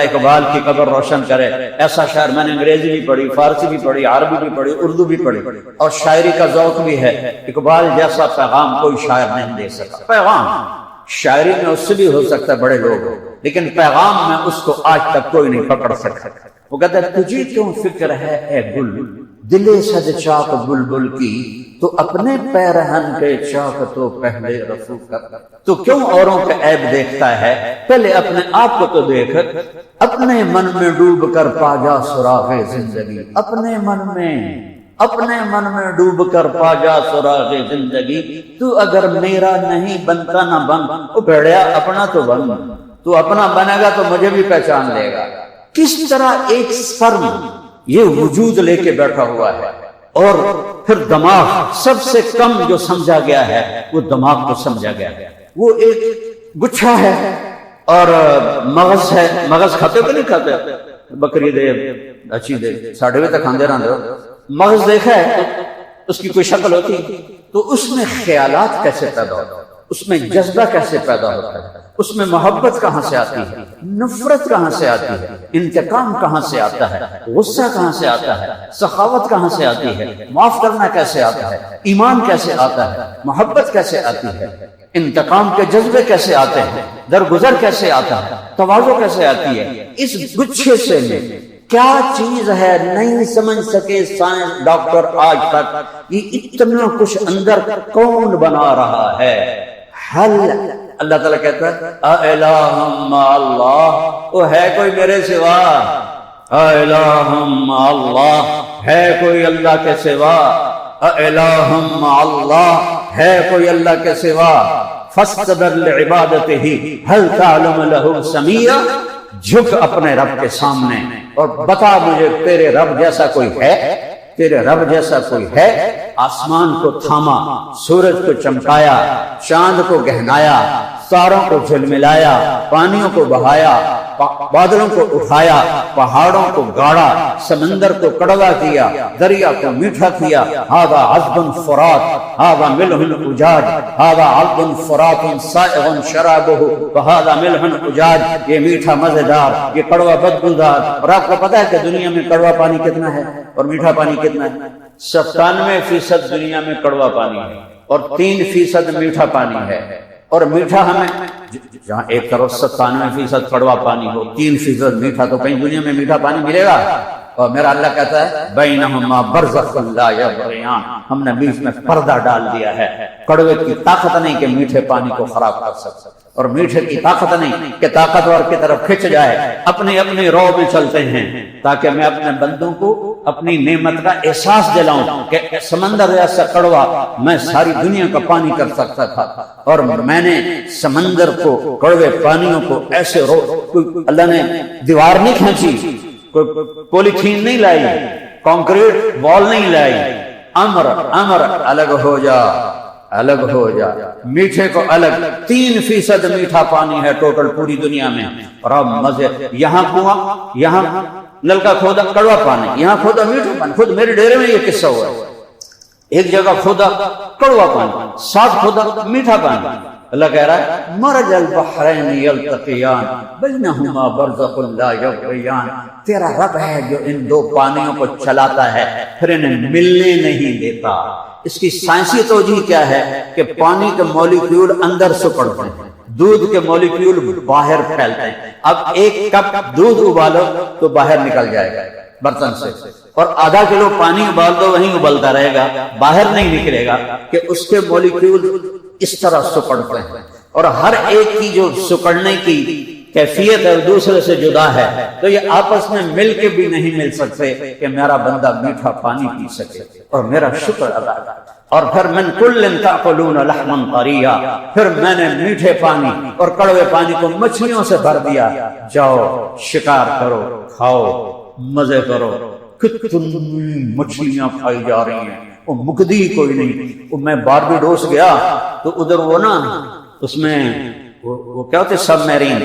اقبال کی قبر روشن کرے۔ ایسا شاعر میں نے انگریزی بھی پڑھی، فارسی بھی پڑھی، عربی بھی پڑھی، اردو بھی پڑھی، اور شاعری کا ذوق بھی ہے۔ اقبال جیسا پیغام کوئی شاعر نہیں دے سکا۔ پیغام شاعری میں اس سے بھی ہو سکتا ہے بڑے لوگ، لیکن پیغام میں اس کو آج تک کوئی نہیں پکڑ سکتا۔ وہ کہتا ہے تجھے کیوں فکر ہے اے گل، دل صد چاک بلبل کی، تو اپنے پیرہن کے چاک تو پہلے رفو کر۔ تو کیوں اوروں کا عیب دیکھتا ہے، پہلے اپنے آپ کو تو دیکھ۔ اپنے من میں ڈوب کر پا جا سراغ زندگی، اپنے من میں ڈوب کر پا جا سراغ زندگی۔ تو اگر میرا نہیں بنتا نہ بن، او بھیڑیا اپنا تو بن، تو اپنا بنے گا تو مجھے بھی پہچان لے گا۔ کس طرح ایک سپرم یہ وجود لے کے بیٹھا ہوا ہے، اور پھر دماغ سب سے کم جو سمجھا گیا ہے وہ دماغ کو سمجھا گیا ہے۔ وہ ایک گچھا ہے اور مغز ہے۔ مغز کھاتے کہ نہیں کھاتے؟ بکری دے، اچھی دے، ساڑھے تک کھاندے رہتے ہو۔ مغز دیکھا ہے اس کی کوئی شکل ہوتی، تو اس میں خیالات کیسے پیدا ہوتا ہے، اس میں جذبہ کیسے پیدا ہوتا ہے، اس میں محبت کہاں سے آتی ہے، نفرت کہاں سے آتی ہے، انتقام کہاں سے آتا ہے، غصہ کہاں سے آتا ہے، سخاوت کہاں سے آتی ہے، معاف کرنا کیسے آتا ہے، ایمان کیسے آتا ہے، محبت کیسے آتی ہے، انتقام کے جذبے کیسے آتے ہیں، درگزر کیسے آتا ہے، تواضع کیسے آتی ہے۔ اس گچھے سے میں کیا چیز ہے نہیں سمجھ سکے سائنس ڈاکٹر آج تک، یہ اتنا کچھ اندر کون بنا رہا ہے۔ حل اللہ تعالیٰ کہتا ہے اَإِلَٰهٌ مَّعَ اللَّهِ، وہ ہے کوئی میرے سوا، اَإِلَٰهٌ مَّعَ اللَّهِ، ہے کوئی اللہ کے سوا، اَإِلَٰهٌ مَّعَ اللَّهِ، ہے کوئی اللہ کے سوا، فَاسْتَبِرْ لِعِبَادَتِهِ هَلْ تَعْلَمُ لَهُ سَمِيًّا، جھک اپنے رب کے سامنے اور بتا مجھے تیرے رب جیسا کوئی ہے، تیرے رب جیسا کوئی ہے۔ آسمان کو تھاما، سورج کو چمکایا، چاند کو گہنایا، ستاروں کو جھلملایا، پانیوں کو بہایا، بادلوں کو اٹھایا، پہاڑوں کو گاڑا، سمندر کو کڑوا کیا، دریا کو میٹھا کیا۔ ھذا عذب فرات، ھذا ملح اجاج، ھذا عذب فرات سائغ شرابہ وھذا ملح اجاج، یہ میٹھا مزیدار، یہ کڑوا بدبودار۔ اور آپ کو پتا ہے کہ دنیا میں کڑوا پانی کتنا ہے اور میٹھا پانی کتنا ہے؟ 97% دنیا میں کڑوا پانی ہے اور 3% میٹھا پانی ہے۔ اور میٹھا ہمیں جہاں ایک طرف 97% کڑوا پانی ہو، 3% میٹھا، تو کہیں دنیا میں میٹھا پانی ملے گا؟ اور میرا اللہ کہتا ہے بینہما برزخ لا یبغیان، ہم نے بیچ میں پردہ ڈال دیا ہے۔ کڑوے کی طاقت نہیں کہ میٹھے پانی کو خراب کر سکتا، اور میٹھے کی طاقت نہیں کہ طاقتور کی طرف کھنچ جائے۔ اپنی اپنی رو میں چلتے ہیں تاکہ میں اپنے بندوں کو اپنی نعمت کا احساس دلاؤں کہ سمندر جیسا کڑوا میں ساری دنیا کا پانی کر سکتا تھا، اور میں نے سمندر کو، کڑوے پانیوں کو ایسے اللہ نے دیوار نہیں کھینچی، کوئی پولیتھین نہیں لائی، کانکریٹ وال نہیں لائی، امر الگ ہو جا، الگ ہو جا، میٹھے کو الگ۔ 3% میٹھا پانی ہے ٹوٹل پوری دنیا میں، اور اب مزے، یہاں کنواں، یہاں نلکا کھودا کڑوا پانی، یہاں کھودا میٹھا پانی۔ خود میرے ڈیرے میں یہ قصہ ہوا ہے، ایک جگہ کھودا کڑوا پانی، ساتھ کھودا میٹھا پانی۔ اللہ کہہ رہا ہے مرج البحرین یلتقیان بینہما برزخ لا یبغیان، تیرا رب ہے جو ان دو پانیوں کو چلاتا ہے پھر انہیں ملنے نہیں دیتا۔ اس کی سائنسی توجیہ کیا ہے کہ پانی کے مولیکیول اندر سکڑتے ہیں، دودھ کے مولیکیول باہر پھیلتے ہیں۔ اب ایک کپ دودھ ابالو تو باہر نکل جائے گا برتن سے، اور آدھا کلو پانی ابال دو وہیں ابلتا رہے گا، باہر نہیں نکلے گا، کہ اس کے مولیکیول اس طرح سکڑتے ہیں۔ اور ہر ایک کی جو سکڑنے کی کیفیت ہے دوسرے سے جدا ہے، تو یہ آپس میں مل کے بھی نہیں مل سکتے کہ میرا بندہ میٹھا پانی پی سکے اور میرا شکر ادا کرے۔ اور پھر من کل تأکلون لحما طریا، پھر میں نے میٹھے پانی اور کڑوے پانی کو مچھلیوں سے بھر دیا، جاؤ شکار کرو، کھاؤ، مزے کرو۔ کتنی مچھلیاں کھائی جا رہی ہیں، وہ مکدی کوئی نہیں۔ وہ میں باربیڈوس گیا تو ادھر وہ نا اس میں وہ کیا ہوتے سب میرین،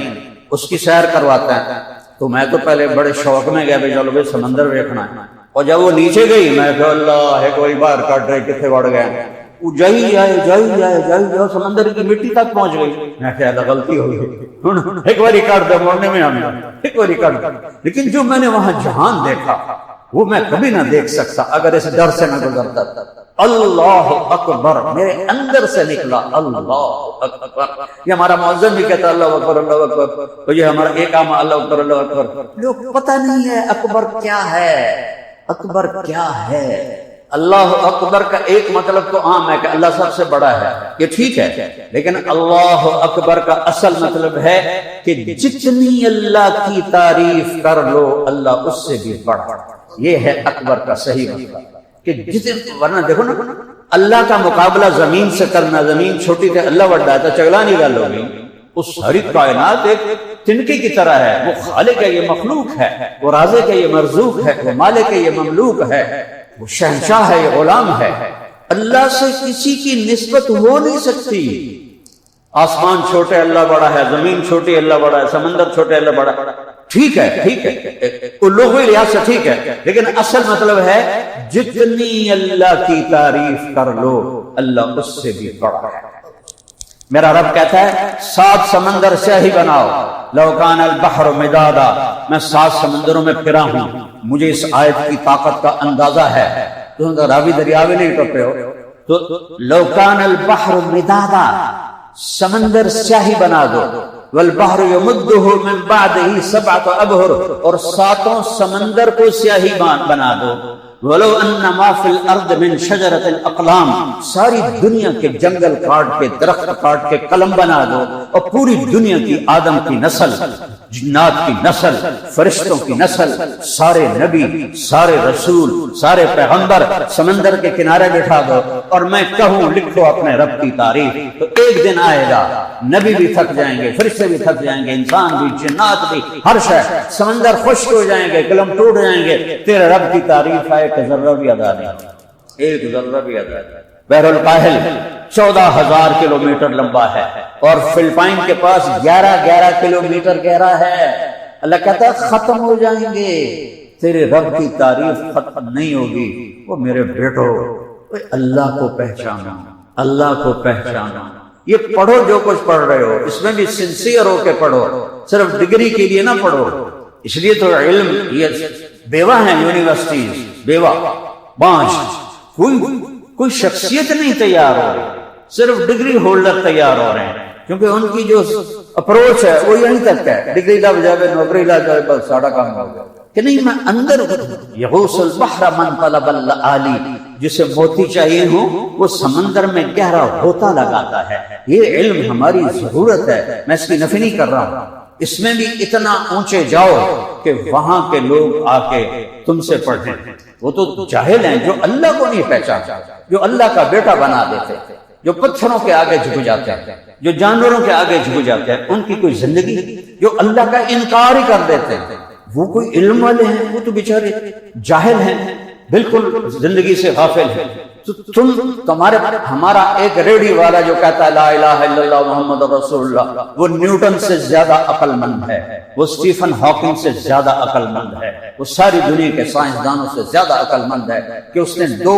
اس کی سیر کرواتا ہے، تو میں تو پہلے بڑے شوق میں گیا، چلو بھائی سمندر دیکھنا ہے۔ اور جب وہ نیچے گئی میں کہ اللہ ہے کوئی باہر کٹ رہے کتنے بڑھ گئے، جائی جائے سمندر کی مٹی تک پہنچ گئی. میں خیال غلطی ہو گئی, ایک باری کاٹ دے مرنے میں آنا, ایک باری کاٹ دے. لیکن جو میں نے وہاں جہان دیکھا وہ میں کبھی نہ دیکھ سکتا اگر اس ڈر سے نہ گزرتا. اللہ اکبر میرے اندر سے نکلا, اللہ اکبر. یہ ہمارا مؤذن بھی کہتا اللہ اکبر اللہ اکبر, تو یہ ہمارا ایک عام اللہ اکبر اللہ اکبر. لوگ پتہ نہیں ہے اکبر کیا ہے, اکبر کیا ہے. اللہ اکبر کا ایک مطلب تو عام ہے کہ اللہ سب سے بڑا ہے, یہ ٹھیک ہے, لیکن اللہ اکبر کا اصل مطلب ہے کہ جتنی اللہ کی تعریف کر لو اللہ اس سے بھی بڑا. یہ ہے اکبر کا صحیح مطلب کہ جتنے, ورنہ دیکھو نا اللہ کا مقابلہ زمین سے کرنا, زمین چھوٹی تھے اللہ بڑا ہے تو چگلا نہیں گل ہوگی. اس ساری کائنات ایک تنکے کی طرح ہے, وہ خالق ہے یہ مخلوق ہے, وہ رازق ہے یہ مرزوق ہے, وہ مالک ہے یہ مملوک ہے, وہ شہنشاہ ہے یہ غلام ہے. اللہ سے کسی کی نسبت ہو نہیں سکتی. آسمان چھوٹے اللہ بڑا ہے, زمین چھوٹی اللہ بڑا ہے, سمندر چھوٹے اللہ بڑا ہے. ٹھیک ہے, ٹھیک ہے, لغوی لحاظ سے ٹھیک ہے, لیکن اصل مطلب ہے جتنی اللہ کی تعریف کر لو اللہ اس سے بھی بڑا ہے. میرا رب کہتا ہے 7 سمندر سیاہی بناؤ, لو کان البحر مدادا, میں 7 سمندروں میں پھرا ہوں. مجھے اس آیت کی طاقت کا اندازہ ہے. تم راوی دریا بھی نہیں ٹپے ہو تو لو کان البحر مدادا, سمندر سیاہی بنا دو. والبحر یمدہ من بعدہ 7 ابحر, اور 7 سمندر کو سیاہی بنا دو. ولو ان ما فی الارض من شجرۃ الاقلام, ساری دنیا کے جنگل کاٹ کے درخت کاٹ کے قلم بنا دو, اور پوری دنیا کی آدم کی نسل, جنات کی نسل, فرشتوں کی نسل, سارے نبی, سارے رسول, سارے پیغمبر سمندر کے کنارے بٹھا دو, اور میں کہوں لکھو اپنے رب کی تعریف, تو ایک دن آئے گا نبی بھی تھک جائیں گے, فرشتے بھی تھک جائیں گے, انسان بھی, جنات بھی, ہر شے, سمندر خشک ہو جائیں گے, قلم ٹوٹ جائیں گے, تیرے رب کی تعریف ہے ایک ذرہ بھی ادا نہیں, ایک ذرہ بھی ادا نہیں. بحر الکاہل 14,000 کلومیٹر لمبا ہے, اور فلپائن کے پاس 11 کلومیٹر گہرا ہے. اللہ کہتا ہے ختم ہو جائیں گے, تیرے رب کی تعریف ختم نہیں ہوگی. وہ میرے بیٹو اللہ کو پہچانا, اللہ کو پہچانا. یہ پڑھو جو کچھ پڑھ رہے ہو, اس میں بھی سنسیئر ہو کے پڑھو, صرف ڈگری کے لیے نہ پڑھو. اس لیے تو علم, یہ بیوہ ہیں یونیورسٹیز, بیوہ بانج, کوئی شخصیت نہیں تیار ہو رہی, صرف ڈگری ہولڈر تیار ہو رہے ہیں, کیونکہ ان کی جو اپروچ ہے وہ یہیں تک ہے, ڈگری لگ جائے, نوکری لگ جائے, بس ساڑھا کام ہو گیا. کہ نہیں, میں اندر یغوص البحر من طلب العالی, جسے موتی چاہیے ہوں وہ سمندر میں گہرا ہوتا لگاتا ہے. یہ علم ہماری ضرورت ہے, میں اس کی نفی نہیں کر رہا ہوں. اس میں بھی اتنا اونچے جاؤ کہ وہاں کے لوگ آ کے تم سے پڑھیں. وہ تو جاہل ہیں جو اللہ کو نہیں پہچانتے, جو اللہ کا بیٹا بنا دیتے, جو پتھروں کے آگے جھک جاتے ہیں, جو جانوروں کے آگے جھک جاتے ہیں. ان کی کوئی زندگی, جو اللہ کا انکار ہی کر دیتے ہیں, وہ کوئی علم والے ہیں؟ وہ تو بیچارے جاہل ہیں, بالکل زندگی سے غافل ہیں. تو ہمارا ایک ریڈیو والا جو کہتا ہے لا الہ الا اللہ محمد رسول اللہ, وہ نیوٹن سے زیادہ عقل مند ہے, وہ سٹیفن ہاکنگ سے زیادہ عقل مند ہے, وہ ساری دنیا کے سائنسدانوں سے زیادہ عقل مند ہے, کہ اس نے 2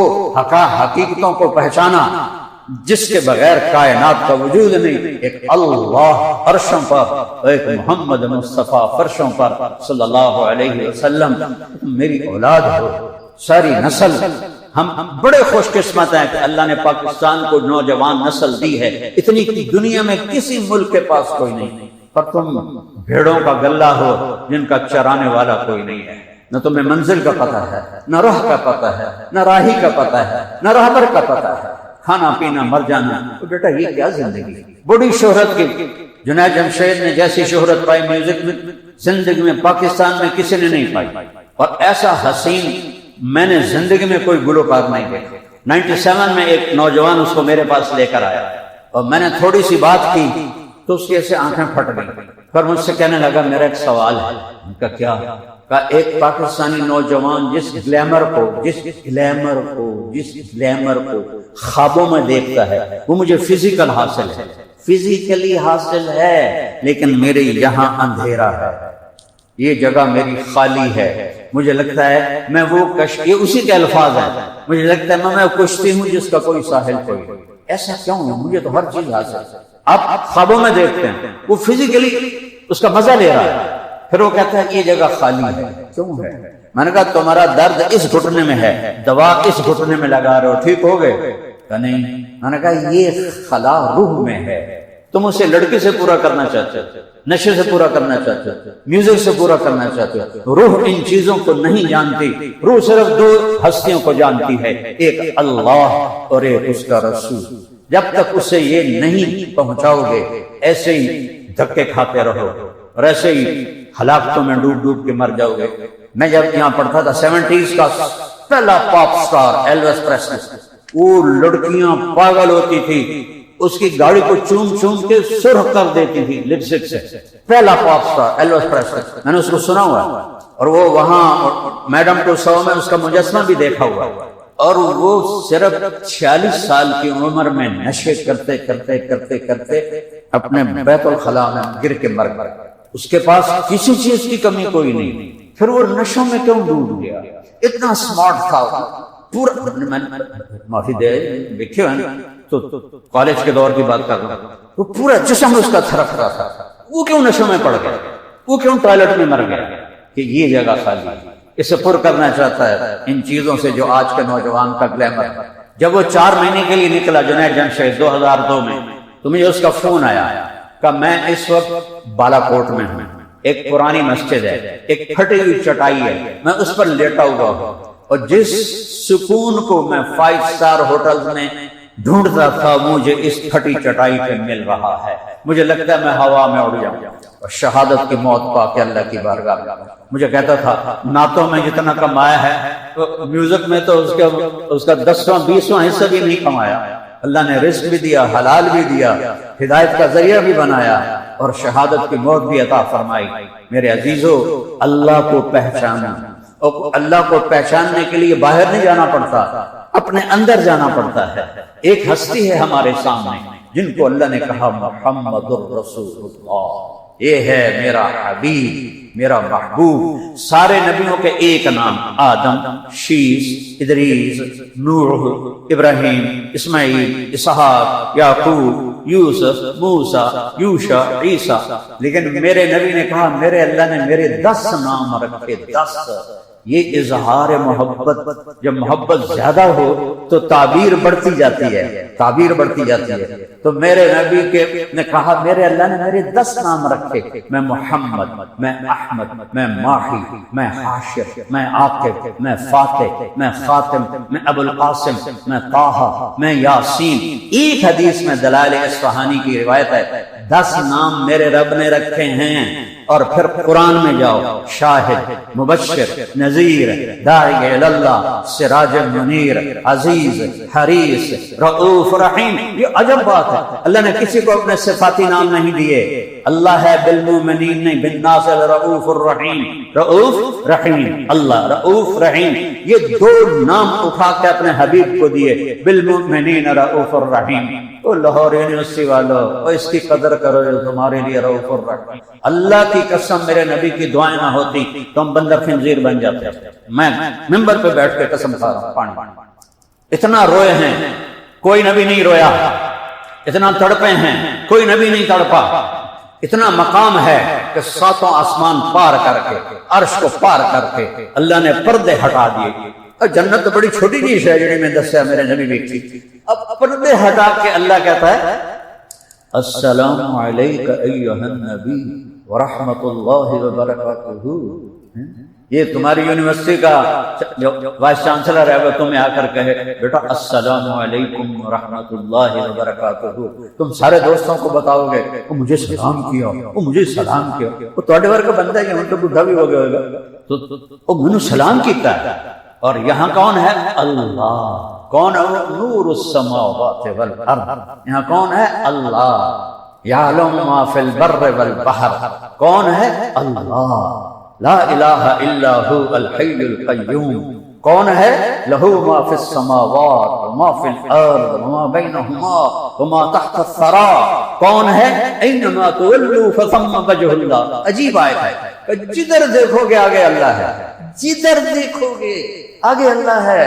حقیقتوں کو پہچانا جس کے بغیر کائنات کا وجود نہیں. ایک اللہ عرشوں پر, ایک محمد مصطفیٰ فرشوں پر صلی اللہ علیہ وسلم. میری اولاد ہو, ساری نسل, ہم بڑے خوش قسمت ہیں کہ اللہ نے پاکستان کو نوجوان نسل دی ہے. اتنی دنیا میں کسی ملک کے پاس کوئی نہیں, پر تم بھیڑوں کا گلہ ہو جن کا چرانے والا کوئی نہیں ہے. نہ تمہیں منزل کا پتہ ہے, نہ راہ کا پتہ ہے, نہ راہی کا پتہ ہے, نہ راہبر کا پتہ ہے. کھانا پینا مر جانا, تو بیٹا یہ کیا زندگی. بڑی شہرت کی, جنید جمشید نے جیسی شہرت پائی میوزک میں, زندگی میں پاکستان میں کسی نے نہیں پائی. اور ایسا حسین میں نے زندگی میں کوئی گلوکار نہیں دیکھا. 97 میں ایک نوجوان اس کو میرے پاس لے کر آیا, اور میں نے تھوڑی سی بات کی تو اس کی ایسے آنکھیں پھٹ گئیں. پھر مجھ سے کہنے لگا میرا ایک سوال ہے. ان کا کیا؟ کہ ایک پاکستانی نوجوان جس گلیمر کو خوابوں میں دیکھتا ہے, وہ مجھے فزیکل حاصل ہے, فزیکلی حاصل ہے, لیکن میرے یہاں اندھیرا ہے, یہ جگہ میری خالی ہے, مجھے لگتا ہے میں وہ یہ اسی کے الفاظ ہیں، مجھے لگتا ہے میں کشتی ہوں جس کا کوئی ساحل کوئی، ایسا کیوں ہے؟ مجھے تو ہر چیز حاصل ہے۔ آپ خوابوں میں دیکھتے ہیں وہ فزیکلی اس کا مزہ لے رہا ہے، پھر وہ کہتا ہے یہ جگہ خالی ہے، کیوں ہے؟ میں نے کہا تمہارا درد اس گھٹنے میں ہے، دوا اس گھٹنے میں لگا رہے ہو، ٹھیک ہو گئے؟ کہ نہیں۔ میں نے کہا یہ خلا روح میں ہے، تم اسے لڑکی سے پورا کرنا چاہتے ہو، نشے سے پورا کرنا چاہتے ہو، میوزک سے پورا کرنا چاہتے ہو۔ روح ان چیزوں کو نہیں جانتی، روح صرف دو ہستیوں کو جانتی ہے، ایک اللہ اور ایک اس کا رسول۔ جب تک اسے یہ نہیں پہنچاؤ گے ایسے ہی دھکے کھاتے رہو اور ایسے ہی ہلاکتوں میں ڈوب ڈوب کے مر جاؤ گے۔ میں جب یہاں پڑھتا تھا 70s کا پہلا پاپ سٹار ایلوس پریسلی، وہ لڑکیاں پاگل ہوتی تھی، اس کی گاڑی کو چوم چوم کے سرخ کر دیتی تھی لپسٹک سے۔ پہلا پاپ سٹار ایلوس پریسلی، میں نے اس کو سنا ہوا اور وہ وہاں میڈم ٹو سو میں اس کا مجسمہ بھی دیکھا ہوا، اور وہ صرف 46 سال کی عمر میں نشے کرتے کرتے کرتے کرتے اپنے بیت الخلاء میں گر کے مر گیا۔ اس کے پاس کسی چیز کی کمی کوئی نہیں، پھر وہ نشوں میں کیوں ڈوب گیا؟ اتنا سمارٹ تھا پورا، معافی دے دیکھے ہیں تو کالج کے دور کی بات کر رہا ہوں، وہ پورا جسم اس کا تھرک رہا تھا، وہ کیوں نشوں میں پڑ گیا؟ وہ کیوں ٹوائلٹ میں مر گیا؟ کہ یہ جگہ خالی ہے، اسے پر کرنا چاہتا ہے ان چیزوں سے جو آج کے نوجوان کا گلیمر ہے۔ جب وہ 4 مہینے کے لیے نکلا جنید جمشید 2002 میں، تو مجھے اس کا فون آیا کہ میں اس وقت بالا کوٹ میں ہوں، ایک پرانی مسجد ہے، ایک پھٹی ہوئی چٹائی ہے، میں اس پر لیٹا ہوا ہوں، اور جس سکون کو میں 5 اسٹار ہوٹل میں ڈھونڈتا تھا مجھے اس پھٹی چٹائی پہ مل رہا ہے۔ مجھے لگتا ہے میں ہوا میں اڑ جاؤں اور شہادت کی موت پا کے اللہ کی بارگاہ میں۔ مجھے کہتا تھا نعتوں میں جتنا کمایا ہے میوزک میں تو اس کا 10واں 20واں حصہ بھی نہیں کمایا۔ اللہ نے رزق بھی دیا، حلال بھی دیا، ہدایت کا ذریعہ بھی بنایا اور شہادت کی موت بھی عطا فرمائی۔ میرے عزیزو، اللہ کو پہچانا، اور اللہ کو پہچاننے کے لیے باہر نہیں جانا پڑتا، اپنے اندر جانا پڑتا ہے۔ ایک ہستی ہے ہمارے سامنے جن کو اللہ نے کہا محمد الرسول اللہ، یہ ہے میرا حبیب، میرا محبوب۔ سارے نبیوں کے ایک نام، آدم، شیس، ادریس، نوح، ابراہیم، اسماعیل، اسحاق، یعقوب، یوسف، موسیٰ، یوشع، عیسیٰ، لیکن میرے نبی نے کہا میرے اللہ نے میرے 10 نام رکھے، 10۔ یہ اظہار محبت، جب محبت زیادہ ہو تو تعبیر بڑھتی جاتی ہے، تعبیر بڑھتی جاتی ہے۔ تو میرے نبی نے کہا میرے اللہ نے میرے 10 نام رکھے، میں محمد، میں احمد، میں ماہی، میں حاشر، میں عاقب، میں فاتح، میں خاتم، میں ابو القاسم، میں طٰہٰ، میں یاسین۔ ایک حدیث میں دلائل اصفہانی کی روایت ہے 10 نام میرے رب نے رکھے ہیں۔ اور پھر قرآن میں جاؤ، شاہد، مبشر، نذیر، داعی اللہ، سراج منیر، عزیز، حریص، رؤوف رحیم۔ یہ عجب بات ہے، اللہ نے کسی کو اپنے صفاتی نام نہیں دیے۔ اللہ ہے بالمؤمنین نہیں، بالناس رؤوف الرحیم، رؤوف رحیم، اللہ رؤوف رحیم۔ یہ 2 نام اٹھا کے اپنے حبیب کو دیے، بالمؤمنین رؤوف الرحیم۔ او لاہور یونیورسٹی والوں، اس کی قدر کرو جو تمہارے لیے رؤوف الرحیم۔ اللہ کی قسم میرے نبی کی دعائیں نہ ہوتی تو ہم بندر خنزیر بن جاتے۔ میں منبر پہ بیٹھ کے قسم کھا رہا ہوں، پانی اتنا روئے ہیں کوئی نبی نہیں رویا، اتنا تڑپے ہیں کوئی نبی نہیں تڑپا۔ اتنا مقام ہے کہ 7 آسمان پار کر کے، عرش کو پار کر کے اللہ نے پردے ہٹا دیے۔ اور جنت تو بڑی چھوٹی چیز ہے جنہیں میں دسیا میرے نبی بھی تھی۔ اب پردے ہٹا کے اللہ کہتا ہے السلام علیک ایھا النبی ورحمۃ اللہ وبرکاتہ۔ یہ تمہاری یونیورسٹی کا جو وائس چانسلر ہے وہ تمہیں آ کر کہے بیٹا السلام علیکم ورحمۃ اللہ وبرکاتہ، تم سارے دوستوں کو بتاؤ گے وہ مجھے سلام کیا، وہ مجھے سلام کیا، وہ تھوڑے ور کا بندہ ہے، ان تو بڈھا بھی ہو گیا ہوگا تو وہ مجھے سلام کیتا ہے۔ اور یہاں کون ہے؟ اللہ۔ کون ہے؟ نور السماوات والارض۔ یہاں کون ہے؟ اللہ۔ یعلم ما فی البر والبحر۔ کون ہے؟ اللہ۔ لا الہ الا هو الحی القیوم۔ کون ہے؟ لہ ما فی السماوات وما فی الارض وما بینہما وما تحت الثری۔ کون ہے؟ اینما تولوا فثم وجہ اللہ۔ عجیب آیت ہے، جدھر دیکھو گے آگے اللہ ہے، جدھر دیکھو گے آگے اللہ ہے،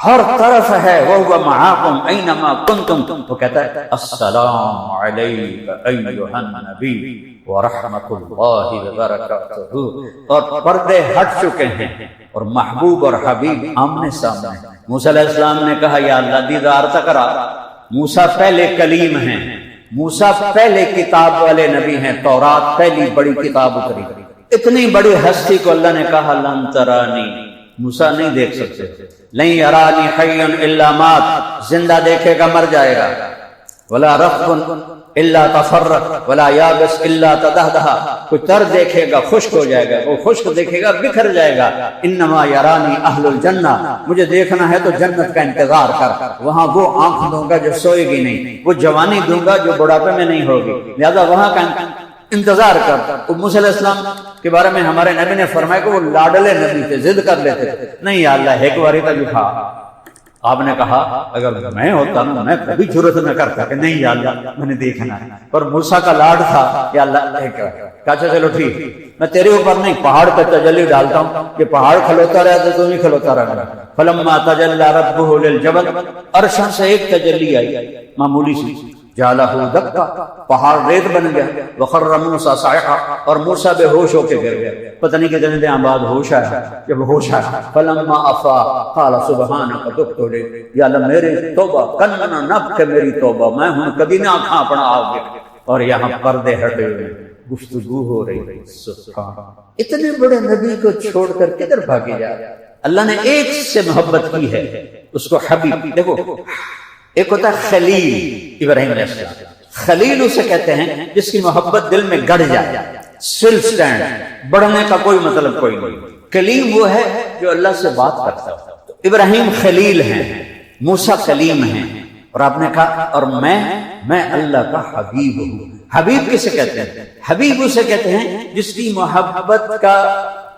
ہر طرف ہے، وَهُوَ مَعَكُمْ أَيْنَمَا كُنْتُمْ. وہ کہتا ہے السلام علیک ایھا النبی ورحمۃ اللہ وبرکاتہ. اور پردے ہٹ چکے ہیں اور محبوب اور حبیب آمنے سامنے. موسیٰ علیہ السلام نے کہا یا اللہ دیدار تک کرا. موسیٰ پہلے کلیم ہیں، موسیٰ پہلے کتاب والے نبی ہیں، تورات پہلی بڑی کتاب اتری. اتنی بڑی ہستی کو اللہ نے کہا لن ترانی، موسیٰ نہیں دیکھ سکتے. لن یرانی حی الا مات، زندہ دیکھے گا مر جائے گا. ولا رطب الا تفرق ولا یابس الا تدہدہ، کوئی تر دیکھے گا خشک ہو جائے گا، وہ خشک دیکھے گا بکھر جائے گا. انما یرانی اہل الجنہ، مجھے دیکھنا ہے تو جنت کا انتظار کر، وہاں وہ آنکھ دوں گا جو سوئے گی نہیں، وہ جوانی دوں گا جو بڑھاپے میں نہیں ہوگی، لہذا وہاں کا انتظار کر. موسیٰ علیہ السلام کے بارے میں ہمارے نبی نے فرمایا کہ وہ لاڈلے نبی تھے، ضد کر لیتے تھے. نہیں یا اللہ ایک باری تک اٹھا. آپ نے کہا اگر میں ہوتا نا میں کبھی جرت نہ کرتا کہ نہیں یا اللہ میں نے دیکھنا ہے. پر موسیٰ کا لاڈ تھا یا اللہ کہا چلو ٹھیک میں تیرے اوپر نہیں پہاڑ پہ تجلی ڈالتا ہوں کہ پہاڑ کھلوتا رہا تو تم ہی کھلوتا رہا. فلما تجلی ربہ للجبل، عرشاں سے ایک تجلی آئی معمولی سی، جعلہ دکا، پہاڑ ریت بن گیا. وخر موسیٰ صاعقا، اور موسیٰ بے ہوش ہو کے گر گیا. پتہ نہیں کتنے دن بعد ہوش آیا. جب ہوش آیا فلما افاق قال سبحانک تبت الیک، یا اللہ میری توبہ کنا نب کے میری توبہ، میں ہوں کبھی نہ آنکھاں اپنا آگے. اور یہاں پردے ہٹے ہوئے گفتگو ہو رہی. سبحان، اتنے بڑے نبی کو چھوڑ کر کدھر بھاگے جا. اللہ نے ایک سے محبت کی ہے، اس کو حبیب. دیکھو ایک ہوتا ہے خلیل، ابراہیم علیہ السلام خلیل اسے کہتے ہیں جس کی محبت دل میں گڑ جائے، سل سٹینڈ، بڑھنے کا کوئی مطلب کوئی نہیں. کلیم وہ ہے جو اللہ سے بات کرتا ہے. تو ابراہیم خلیل ہیں، موسیٰ کلیم ہیں. اور آپ نے کہا اور میں اللہ کا حبیب ہوں. حبیب کسے کہتے ہیں؟ حبیب اسے کہتے ہیں جس کی محبت کا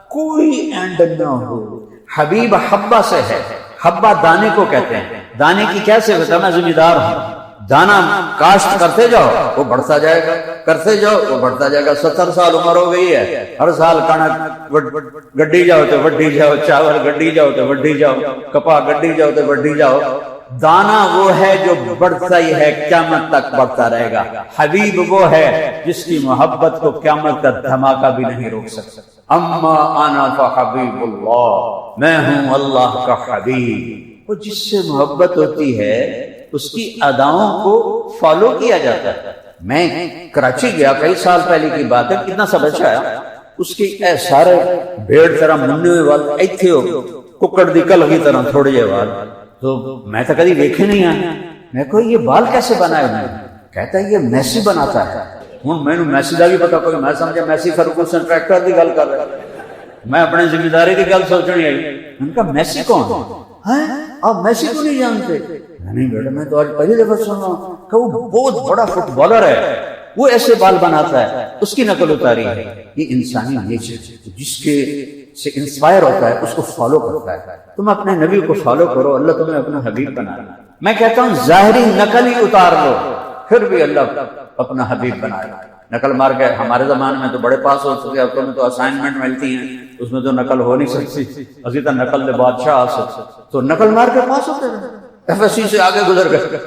کوئی اینڈ نہ ہو. حبیب حبہ سے ہے، حبہ دانے کو کہتے ہیں. دانے کی کیا صفت ہے؟ میں ذمہ دار ہوں. دانا کاشت کرتے جاؤ وہ بڑھتا جائے گا، کرتے جاؤ وہ بڑھتا جائے گا. 70 سال عمر ہو گئی ہے، ہر سال کنک گڈی جاؤ تو وڈی جاؤ، چاول گڈی جاؤ تو وڈی جاؤ، کپا گڈی جاؤ تو وڈی جاؤ. دانا وہ ہے جو بڑھتا ہی ہے، قیامت تک بڑھتا رہے گا. حبیب وہ ہے جس کی محبت کو قیامت کا دھماکہ بھی نہیں روک سکتا. اما انا فحبیب اللہ، میں ہوں اللہ کا حبیب. وہ جس سے محبت ہوتی ہے اس کی اداؤں کو فالو کیا جاتا ہے. میں کراچی گیا کئی سال پہلے کی بات ہے، کتنا سا بچہ آیا اس کی اے سارے بھیڑ طرح مننے ہوئے وال ایتھے ہو ککڑ دی کل کی طرح تھوڑے جے وال. تو میں تو کبھی دیکھے نہیں آیا. میں کہا یہ بال کیسے بنائے انہوں نے؟ کہتا ہے یہ میسی بناتا ہے. ہوں میں میسی کا بھی پتا کوئی، میں سمجھا میسی فرگوسن ٹریکٹر کی گل کر رہا، میں اپنے ذمہ داری کی گل سوچنی آئی. ان کا میسی کون ہے؟ آپ میسی کو نہیں جانتے؟ نہیں بیٹا میں تو آج پہلی دفعہ سن رہا ہوں کہ وہ بہت بڑا فٹ بالر ہے، وہ ایسے بال بناتا ہے. اس کی نقل اتاری ہے. یہ انسانی نیچر جس کے سے انسپائر ہوتا ہے اس کو فالو کرتا ہے. تم اپنے نبی کو فالو کرو، اللہ تمہیں اپنا حبیب بنا لے. میں کہتا ہوں ظاہری نقل ہی اتار لو پھر بھی اللہ اپنا حبیب بنائے. نقل مار کے ہمارے زمانے میں تو بڑے پاس ہو چکے، اب تمہیں تو اسائنمنٹ ملتی ہیں اس میں تو نقل ہو نہیں سکتی. ابھی تک نقل دے بادشاہ آ سکتے تو نقل مار کے پاس ہوتے رہے. ایف ایس سی سے آگے گزر گئے،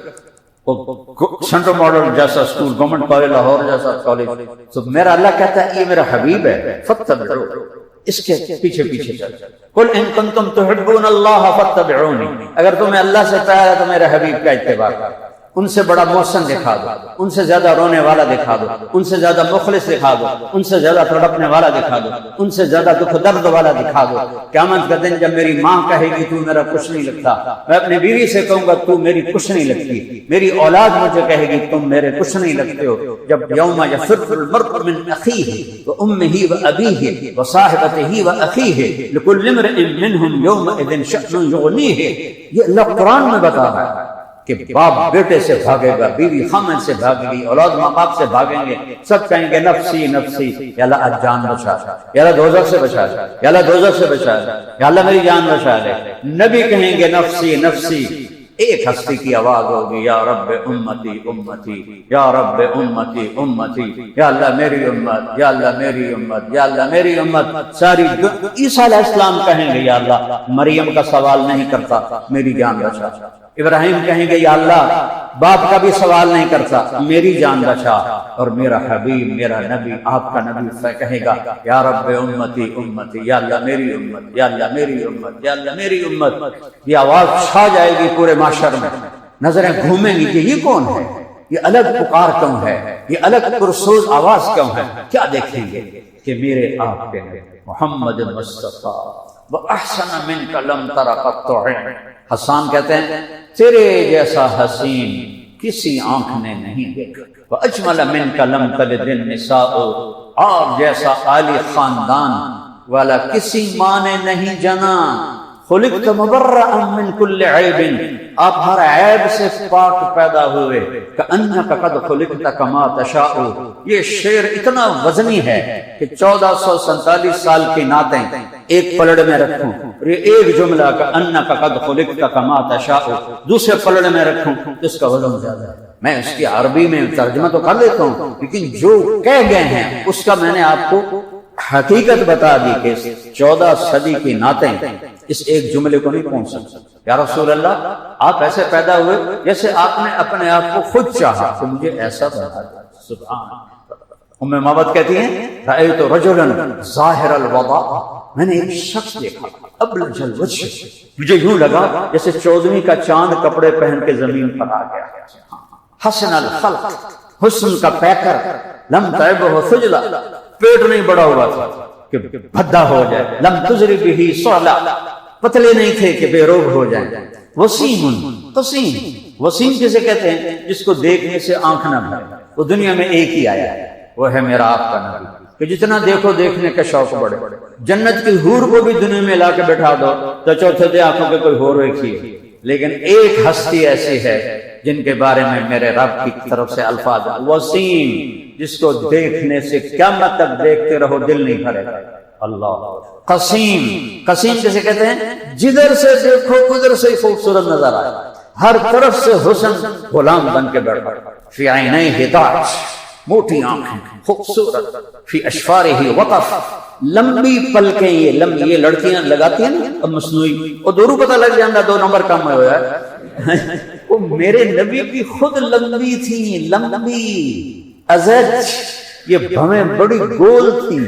سینٹرل ماڈل جیسا اسکول، گورنمنٹ کالج لاہور جیسا کالج. تو میرا اللہ کہتا ہے یہ میرا حبیب ہے، فتبعوا، اس کے پیچھے پیچھے چل. قل ان کنتم تحبون اللہ فاتبعونی، اگر تمہیں اللہ سے پیار ہے تو میرے حبیب کا اتباع کرو. ان سے بڑا محسن دکھا دو، ان سے زیادہ رونے والا دکھا دو، ان سے زیادہ مخلص دکھا دو، ان سے زیادہ تڑپنے والا دکھا دو، ان سے زیادہ دکھ درد والا دکھا دو. قیامت کا دن جب میری ماں کہے گی تو میرا کچھ نہیں لگتا، میں اپنی بیوی سے کہوں گا تو میری کچھ نہیں لگتی، میری اولاد مجھے کہے گی تم میرے کچھ نہیں لگتے ہو. جب یوم یفر المرء من اخیہ وامہ وابیہ وصاحبتہ واخیہ لکل امرئ منہم یومئذ شأن یغنیہ، یہ اللہ قرآن میں بتا رہا ہے کہ باپ بیٹے سے بھاگے گا، بیوی خامن سے بھاگے گی، اولاد ماں باپ سے بھاگیں گے. سب کہیں گے نفسی نفسی، یا اللہ آج جان بچا، یا اللہ دوزخ سے بچا، یا اللہ دوزخ سے بچا، یا اللہ میری جان بچا لے. نبی کہیں گے نفسی نفسی، ایک ہستی کی آواز ہوگی، یا رب امتی امتی، یا رب امتی امتی، یا اللہ میری امت، یا اللہ میری امت، یا اللہ میری امت۔ ساری عیسیٰ علیہ السلام کہیں گے یا اللہ مریم کا سوال نہیں کرتا، میری جان بچا۔ ابراہیم کہیں گے یا اللہ باپ کا بھی سوال نہیں کرتا، میری جان بچا۔ اور میرا حبیب، میرا نبی، آپ کا نبی کہے گا یا رب امتی امتی، یا اللہ میری امت، یا اللہ میری امت، یا اللہ میری امت۔ یہ آواز چھا جائے گی پورے معاشر میں، نظریں گھومیں گی کہ یہ کون ہے، یہ الگ پکار کیوں ہے، یہ الگ پرسوز آواز کیوں ہے؟ کیا دیکھیں گے کہ میرے آپ کے محمد مصطفیٰ وَأَحْسَنَ مِنْكَ لَمْ تَرَ قَطُّ عَيْنٌ۔ حسان کہتے ہیں تیرے جیسا حسین کسی آنکھ نے نہیں دیکھا، وَأَجْمَلَ مِنْكَ لَمْ تَلِدِ النِّسَاءُ، آپ جیسا عالی خاندان والا کسی ماں نے نہیں جنا۔ خلقت مبرأ من کل عیب، آپ ہر عیب سے پاک پیدا ہوئے۔ کأنک قد خلقت کما تشاء، یہ شعر اتنا وزنی ہے کہ 1447 سال کی نعتیں ایک پلڑ میں رکھوں، اور یہ ایک جملہ کأنک قد خلقت کما تشاء دوسرے پلڑ میں رکھوں، اس کا وزن زیادہ ہے۔ میں اس کی عربی میں ترجمہ تو کر لیتا ہوں، لیکن جو کہہ گئے ہیں اس کا میں نے آپ کو حقیقت بتا دی کہ 14 صدی کی نعتیں اس ایک جملے کو نہیں پہنچ سکتا۔ یا رسول اللہ آپ ایسے پیدا ہوئے جیسے آپ نے اپنے آپ کو خود چاہا کہ مجھے ایسا بنا دیا۔ سبحان اللہ۔ ام معبد کہتی ہیں رأیت رجلا ظاہر الوضاء، میں نے ایک شخص دیکھا ابلج الوجہ، مجھے یوں لگا جیسے 14ویں کا چاند کپڑے پہن کے زمین پر آ گیا۔ حسن الخلق، حسن کا پیکر، لم تعبہ خجلا، پیٹ نہیں بڑا ہوا تھا کہ بھدا ہو جائے، لم تزری بہ صعلا، پتلے نہیں تھے کہ بے روگ ہو جائیں۔ وسیم قسیم، وسیم کسے کہتے ہیں؟ جس کو دیکھنے سے آنکھ نہ بھرے، وہ دنیا میں ایک ہی آیا ہے، وہ ہے میرا آپ کا نبی، کہ جتنا دیکھو دیکھنے کا شوق بڑھے۔ جنت کی حور کو بھی دنیا میں لا کے بٹھا دو تو چوتھے دے آنکھوں کے کوئی حور ایک ہی ہے، لیکن ایک ہستی ایسی ہے جن کے بارے میں میرے رب کی طرف سے الفاظ وسیم، جس کو دیکھنے سے قیامت تک دیکھتے رہو دل نہیں بھرے گا۔ اللہ۔ قسیم، قسیم کسے کہتے ہیں؟ جدھر سے دیکھو ادھر سے خوبصورت نظر آئے، ہر طرف سے حسن غلام بن کے بیٹھا۔ فی عینیہ ہداج، موٹی آنکھیں، خوبصورت۔ فی اشفارہ وقف، لمبی پلکیں، یہ لڑکیاں لگاتی ہیں نا اب مصنوعی، اور دورو پتہ لگ جاندہ 2 نمبر کم ہوا ہے۔ وہ میرے نبی کی خود لمبی تھی، لمبی ازج، یہ بھویں بڑی گول تھی،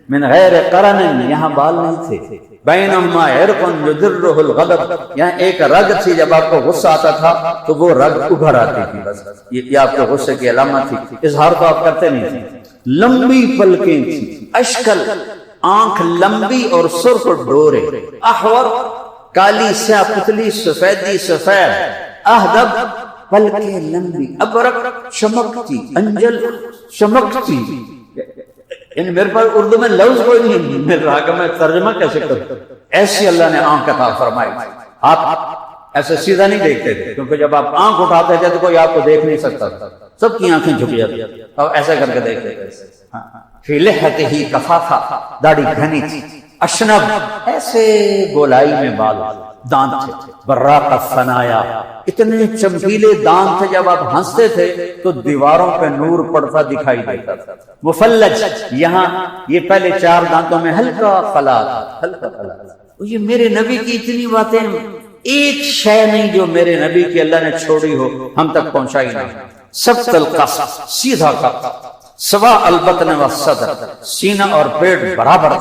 من غیر قرن، یہاں بال نہیں تھے، بینہما عرق یدرہ الغضب، یہاں ایک رگ تھی، جب آپ کو غصہ آتا تھا تو وہ رگ ابھر آتی تھی، بس یہ آپ کے غصے کی علامت تھی، اظہار تو آپ کرتے نہیں تھے۔ لمبی پلکیں تھی، اشکل، آنکھ لمبی اور سرخ ڈورے، احور، کالی سیاہ پتلی، سفیدی سفید، اہدب، پلکیں لمبی، ابرق، چمکتی، انجل، چمکتی۔ یعنی میرے پاس اردو میں لفظ کوئی نہیں مل رہا کہ میں ترجمہ کیسے کروں، ایسی اللہ نے آنکھ عطا فرمائی۔ آپ ایسے سیدھا نہیں دیکھتے تھے، کیونکہ جب آپ آنکھ اٹھاتے تھے تو کوئی آپ کو دیکھ نہیں سکتا تھا، سب کی آنکھیں جھک جاتی، اور ایسے کر کے دیکھتے تھے۔ فی لحیتہ کفافہ، داڑھی گھنی تھی، اشنب، ایسے گولائی میں بال، دانت تھے، براق الثنایا، اتنے چمکیلے دانت تھے جب آپ ہنستے تھے تو دیواروں پہ نور پڑتا دکھائی دیتا تھا۔ مفلج، یہاں یہ پہلے 4 دانتوں میں ہلکا خلا تھا، ہلکا خلا۔ یہ میرے نبی کی اتنی باتیں، ایک شے نہیں جو میرے نبی کی اللہ نے چھوڑی ہو ہم تک پہنچائی نہیں۔ سبت القص، سیدھا قد، سوا البطن والصدر، سینہ اور پیٹ برابر،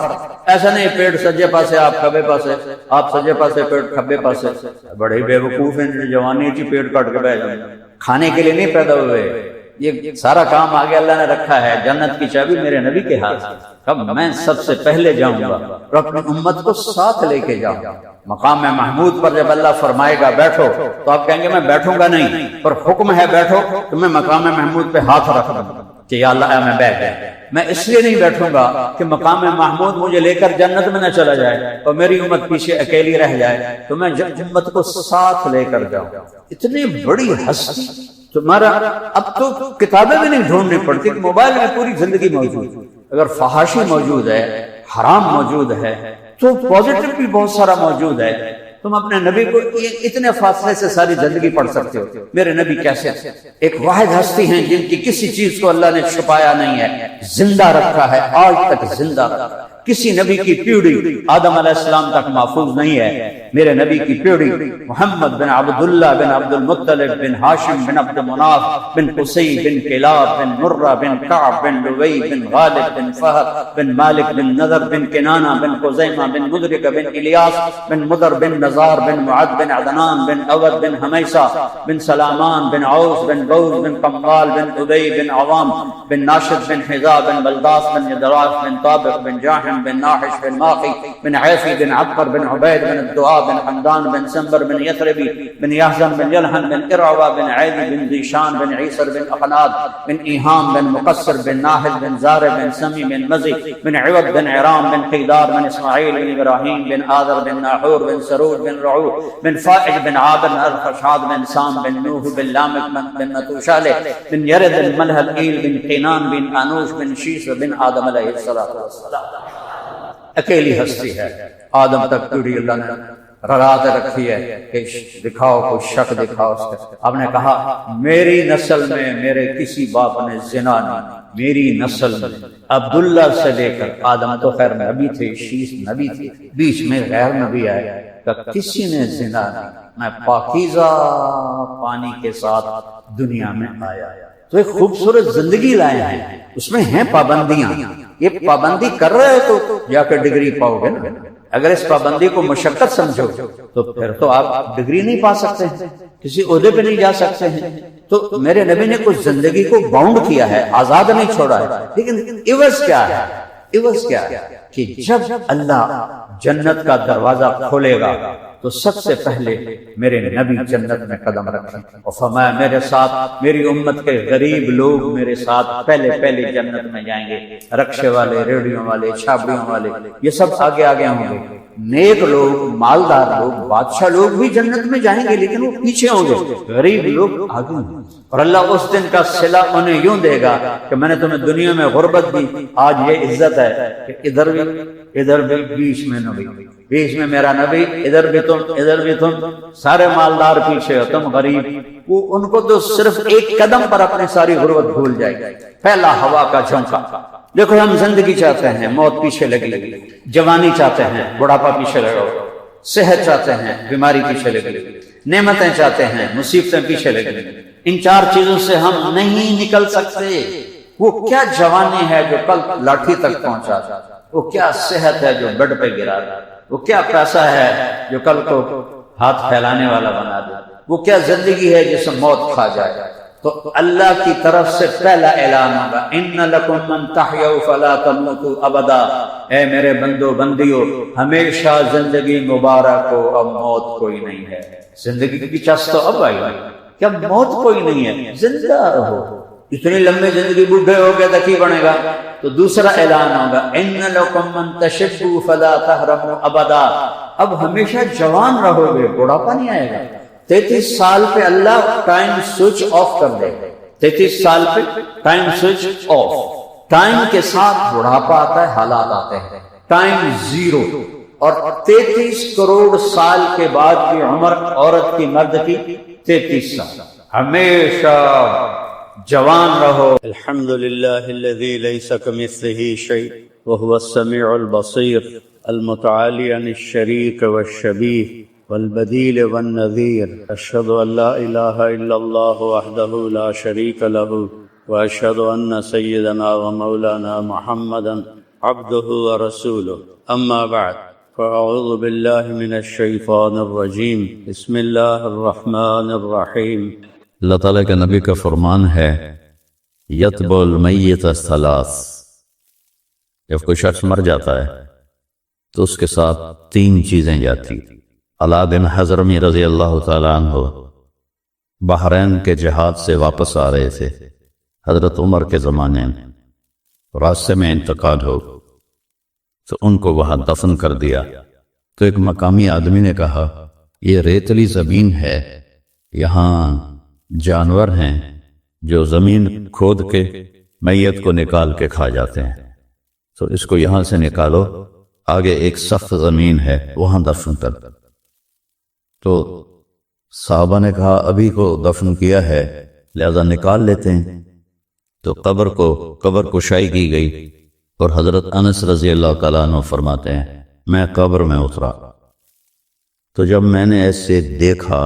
ایسا نہیں پیٹ سجے پاسے آپ کھبے پاسے، آپ سجے پاسے پیٹ کھبے پاسے۔ بڑے بے وقوف ہیں جوانی چی پیٹ کاٹ کے بیٹھ جائیں، کھانے کے لیے نہیں پیدا ہوئے، یہ سارا کام آگے اللہ نے رکھا ہے۔ جنت کی چابی میرے نبی کے ہاتھ، اب میں سب سے پہلے جاؤں گا اور اپنی امت کو ساتھ لے کے جاؤں گا۔ مقام محمود پر جب اللہ فرمائے گا بیٹھو تو آپ کہیں گے میں بیٹھوں گا نہیں، پر حکم ہے بیٹھو تو میں مقام محمود پہ ہاتھ رکھ دوں گا کہ یا اللہ میں بیٹھ گیا۔ میں اس لیے نہیں بیٹھوں گا کہ مقام محمود مجھے لے کر جنت میں نہ چلا جائے اور میری امت پیچھے اکیلی رہ جائے، تو میں امت کو ساتھ لے کر جاؤں۔ اتنی بڑی ہستی تمہارا، اب تو کتابیں بھی نہیں ڈھونڈنی پڑتی، موبائل میں پوری زندگی موجود ہے۔ اگر فحاشی موجود ہے، حرام موجود ہے، تو پازیٹو بھی بہت سارا موجود ہے۔ تم اپنے نبی کو اتنے فاصلے سے ساری زندگی پڑھ سکتے ہو. میرے نبی کیسے ایک واحد ہستی ہیں جن کی کسی چیز کو اللہ نے چھپایا نہیں ہے، زندہ رکھا ہے، آج تک زندہ رکھا ہے. کسی نبی کی پیڑھی آدم علیہ السلام تک محفوظ نہیں ہے. میرے نبی کی پیڑھی محمد بن عبداللہ بن عبد المطلب بن ہاشم بن عبد مناف بن قصی بن کلاب بن مرہ بن کعب بن لوی بن غالب بن فہد بن مالک بن نذر بن کنانہ بن خزیمہ بن مدرک بن الیاس بن مدر بن نزار بن معد بن عدنان بن اود بن حمیسہ بن سلامان بن عوس بن بوز بن قمال بن ابی بن عوام بن ناشد بن حذا بن بلداس بن ندراس بن طابق بن جاحم بن ناحش بن ماقی بن عیفی بن عبقر بن عبید بن الدعاء بن حمدان بن سنبر بن یثربی بن یحزن بن یلحن بن ارعوہ بن عیدی بن ذیشان بن عیسر بن اقناد بن ایہام بن مقصر بن ناحل بن زار بن سمی بن مزی بن عوض بن عرام بن قیدار بن اسماعیل بن ابراہیم بن آذر بن ناحور بن سرود بن رعو بن فائج بن عابر بن الخشاد بن سام بن نوح بن لامک بن نتوشالح بن یرد بن ملحل ایل بن قینان بن آنوش بن شیس بن آدم علیہ السلام. اکیلی ہستی ہے. آدم تک پیڑھی اللہ نے رات رکھی ہے کہ دکھاؤ کوئی شک دکھاؤ اس کا. آپ نے کہا میری نسل میں میرے کسی باپ نے زنا نہیں. میری نسل میں عبداللہ سے لے کر آدم تو خیر نبی تھے، شیس نبی تھے، بیچ میں غیر نبی آئے کہ کسی نے زنا نہیں. میں پاکیزہ پانی کے ساتھ دنیا میں آیا. تو ایک خوبصورت زندگی لائے ہیں، اس میں ہیں پابندیاں. یہ پابندی کر رہے تو جا کے ڈگری پاؤ گے نا. اگر اس پابندی کو مشقت سمجھو تو پھر تو آپ ڈگری نہیں پا سکتے ہیں، کسی عہدے پہ نہیں جا سکتے ہیں. تو میرے نبی نے کچھ زندگی کو باؤنڈ کیا ہے، آزاد نہیں چھوڑا ہے. لیکن عوض کیا ہے؟ عوض کیا ہے کہ جب اللہ جنت کا دروازہ کھولے گا تو سب سے پہلے میرے نبی جنت میں قدم رکھیں. اور فرمایا میرے ساتھ میری امت کے غریب لوگ میرے ساتھ پہلے جنت میں جائیں گے. رکشے والے، ریڑھیوں والے، چھابڑیوں والے، یہ سب آگے ہوں گے. نیک لوگ، مالدار لوگ، بادشاہ لوگ بھی جنت میں جائیں گے لیکن وہ پیچھے ہوں گے، غریب لوگ آگے ہوں گے. اور اللہ اس دن کا صلہ انہیں یوں دے گا کہ میں نے تمہیں دنیا میں غربت دی، آج یہ عزت ہے کہ ادھر بھی بیچ میں نبی، بیچ میں میرا نبی، ادھر بھی تم سارے مالدار پیچھے ہو، تم غریب. وہ ان کو تو صرف ایک قدم پر اپنی ساری غربت بھول جائے گی. پہلا ہوا کا جھونکا. دیکھو ہم زندگی چاہتے ہیں، موت پیچھے لگی. جوانی چاہتے ہیں، بڑھاپا پیچھے لگا. صحت چاہتے ہیں، بیماری پیچھے لگی. نعمتیں چاہتے ہیں، مصیبتیں پیچھے لگی. ان چار چیزوں سے ہم نہیں نکل سکتے. وہ کیا جوانی ہے جو کل لاٹھی تک پہنچا، وہ کیا صحت ہے جو بیڈ پہ گرا دے، وہ کیا پیسہ ہے جو کل کو ہاتھ پھیلانے والا بنا دے، وہ کیا زندگی ہے جسے موت کھا جائے. تو اللہ کی طرف سے پہلا اعلان ہوگا ان لکم من تحیوا فلا تموتوا ابدا. اے میرے بندو بندیو، ہمیشہ زندگی مبارک ہو، اب موت کوئی نہیں ہے. زندگی کی چس تو اب آئی، کیا موت کوئی نہیں ہے، زندہ رہو. اتنی لمبی زندگی بوڑھے ہو گئے تو کی بنے گا. تو دوسرا اعلان ہوگا ان لکم من تشبوا فلا تحرموا ابدا. اب ہمیشہ جوان رہو گے، بڑھاپا نہیں آئے گا. 33 سال پہ اللہ ٹائم سوئچ آف کر دے. 33 سال پہ ٹائم سوئچ آف. ٹائم کے ساتھ بڑھاپا آتا ہے، حالات آتے ہیں. Time zero. اور 33 کروڑ سال کے بعد کی عمر عورت کی، مرد کی 33 سال. ہمیشہ جوان رہو. الحمدللہ الذی لیس کمثلہ شیء وہو السمیع البصیر المتعالی عن الشریک والشبیہ والبدیل والنذیر. اشہد ان لا الہ الا اللہ وحدہ لا شریک لہ واشہد ان سیدنا ومولانا محمدا عبدہ ورسولہ. اما بعد فاعوذ باللہ من الشیطان الرجیم. بسم اللہ الرحمن الرحیم. اللہ تعالیٰ کے نبی کا فرمان ہے یتبع المیت ثلاث. جب کوئی شخص مر جاتا ہے تو اس کے ساتھ 3 چیزیں جاتی. علا بن حضرمی رضی اللہ تعالیٰ عنہ بحرین کے جہاد سے واپس آ رہے تھے حضرت عمر کے زمانے میں. راستے میں انتقال ہو تو ان کو وہاں دفن کر دیا. تو ایک مقامی آدمی نے کہا یہ ریتلی زمین ہے، یہاں جانور ہیں جو زمین کھود کے میت کو نکال کے کھا جاتے ہیں، تو اس کو یہاں سے نکالو، آگے ایک سخت زمین ہے وہاں دفن کر. تو صحابہ نے کہا ابھی کو دفن کیا ہے لہذا نکال لیتے ہیں، تو قبر کشائی کی گئی، اور حضرت انس رضی اللہ تعالیٰ عنہ فرماتے ہیں میں قبر میں اترا، تو جب میں نے ایسے دیکھا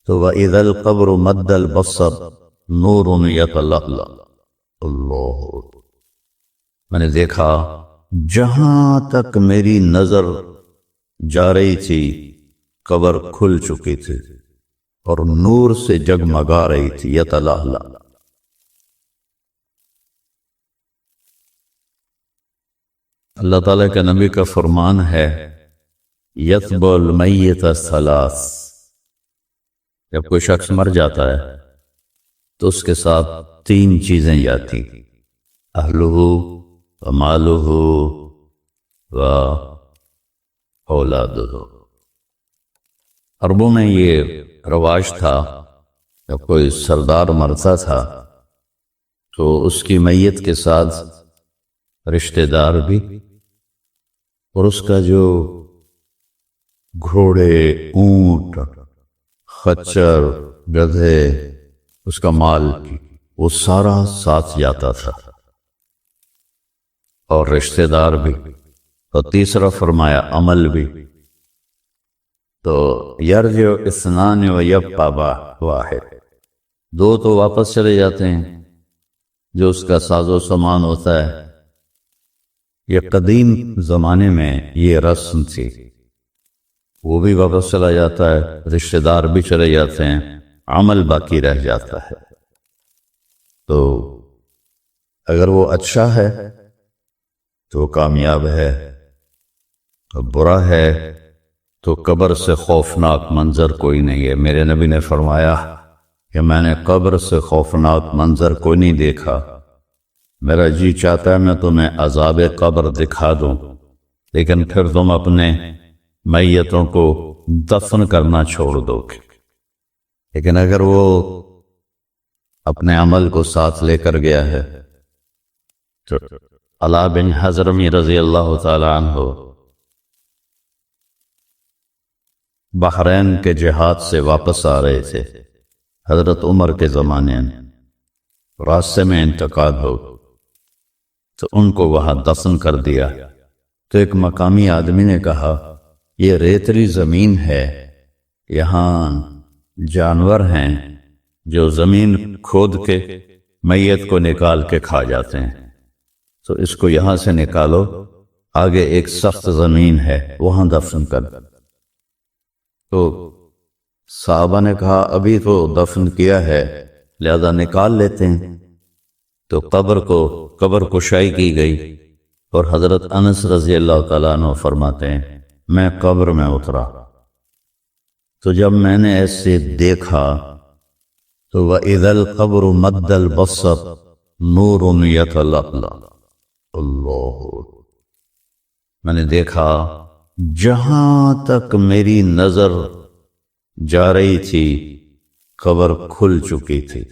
تو وَإِذَا الْقَبْرُ مَدَّ الْبَصَّرُ نُورٌ يَتَلَأْلَأُ، اللہ، میں نے دیکھا جہاں تک میری نظر جا رہی تھی قبر کھل چکی تھی اور نور سے جگمگا رہی تھی، یتلألأ۔ اللہ تعالیٰ کے نبی کا فرمان ہے یتبع المیت ثلاث، جب کوئی شخص مر جاتا ہے تو اس کے ساتھ 3 چیزیں جاتی، اہلہ ومالہ و اولادہ۔ عربوں میں یہ رواج تھا جب کوئی سردار مرتا تھا تو اس کی میت کے ساتھ رشتہ دار بھی، اور اس کا جو گھوڑے، اونٹ، خچر، گدھے، اس کا مال وہ سارا ساتھ جاتا تھا، اور رشتہ دار بھی، اور تیسرا فرمایا عمل بھی۔ تو یرجع اثنان و یبقى واحد، 2 تو واپس چلے جاتے ہیں جو اس کا ساز و سامان ہوتا ہے۔ یہ قدیم زمانے میں یہ رسم تھی، وہ بھی واپس چلا جاتا ہے، رشتہ دار بھی چلے جاتے ہیں، عمل باقی رہ جاتا ہے۔ تو اگر وہ اچھا ہے تو وہ کامیاب ہے، اور برا ہے تو قبر سے خوفناک منظر کوئی نہیں ہے۔ میرے نبی نے فرمایا کہ میں نے قبر سے خوفناک منظر کوئی نہیں دیکھا، میرا جی چاہتا ہے میں تمہیں عذاب قبر دکھا دوں، لیکن پھر تم اپنے میتوں کو دفن کرنا چھوڑ دو گے۔ لیکن اگر وہ اپنے عمل کو ساتھ لے کر گیا ہے تو علا بن حضرمی رضی اللہ تعالی عنہ بحرین کے جہاد سے واپس آ رہے تھے، حضرت عمر کے زمانے میں، راستے میں انتقال ہو تو ان کو وہاں دفن کر دیا۔ تو ایک مقامی آدمی نے کہا یہ ریتلی زمین ہے، یہاں جانور ہیں جو زمین کھود کے میت کو نکال کے کھا جاتے ہیں، تو اس کو یہاں سے نکالو، آگے ایک سخت زمین ہے وہاں دفن کر۔ تو صحابہ نے کہا ابھی تو دفن کیا ہے لہذا نکال لیتے ہیں، تو قبر کشائی کی گئی، اور حضرت انس رضی اللہ تعالیٰ عنہ فرماتے ہیں میں قبر میں اترا، تو جب میں نے ایسے دیکھا تو وَإِذَا الْقَبْرُ مَدَّ الْبَصَّرُ نُورٌ يَتَلَأْلَأُ، اللہ، میں نے دیکھا جہاں تک میری نظر جا رہی تھی قبر کھل چکی تھی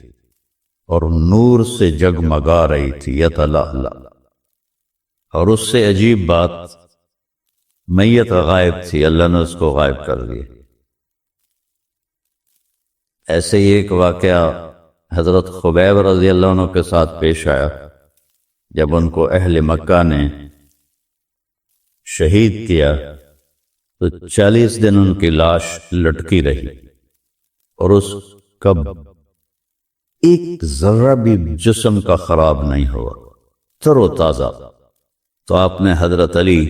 اور نور سے جگمگا رہی تھی، یتلألأ۔ اور اس سے عجیب بات، میت غائب تھی، اللہ نے اس کو غائب کر دیا۔ ایسے ہی ایک واقعہ حضرت خبیب رضی اللہ عنہ کے ساتھ پیش آیا، جب ان کو اہل مکہ نے شہید کیا تو 40 دن ان کی لاش لٹکی رہی، اور اس کا ایک ذرہ بھی جسم کا خراب نہیں ہوا، تر و تازہ۔ تو آپ نے حضرت علی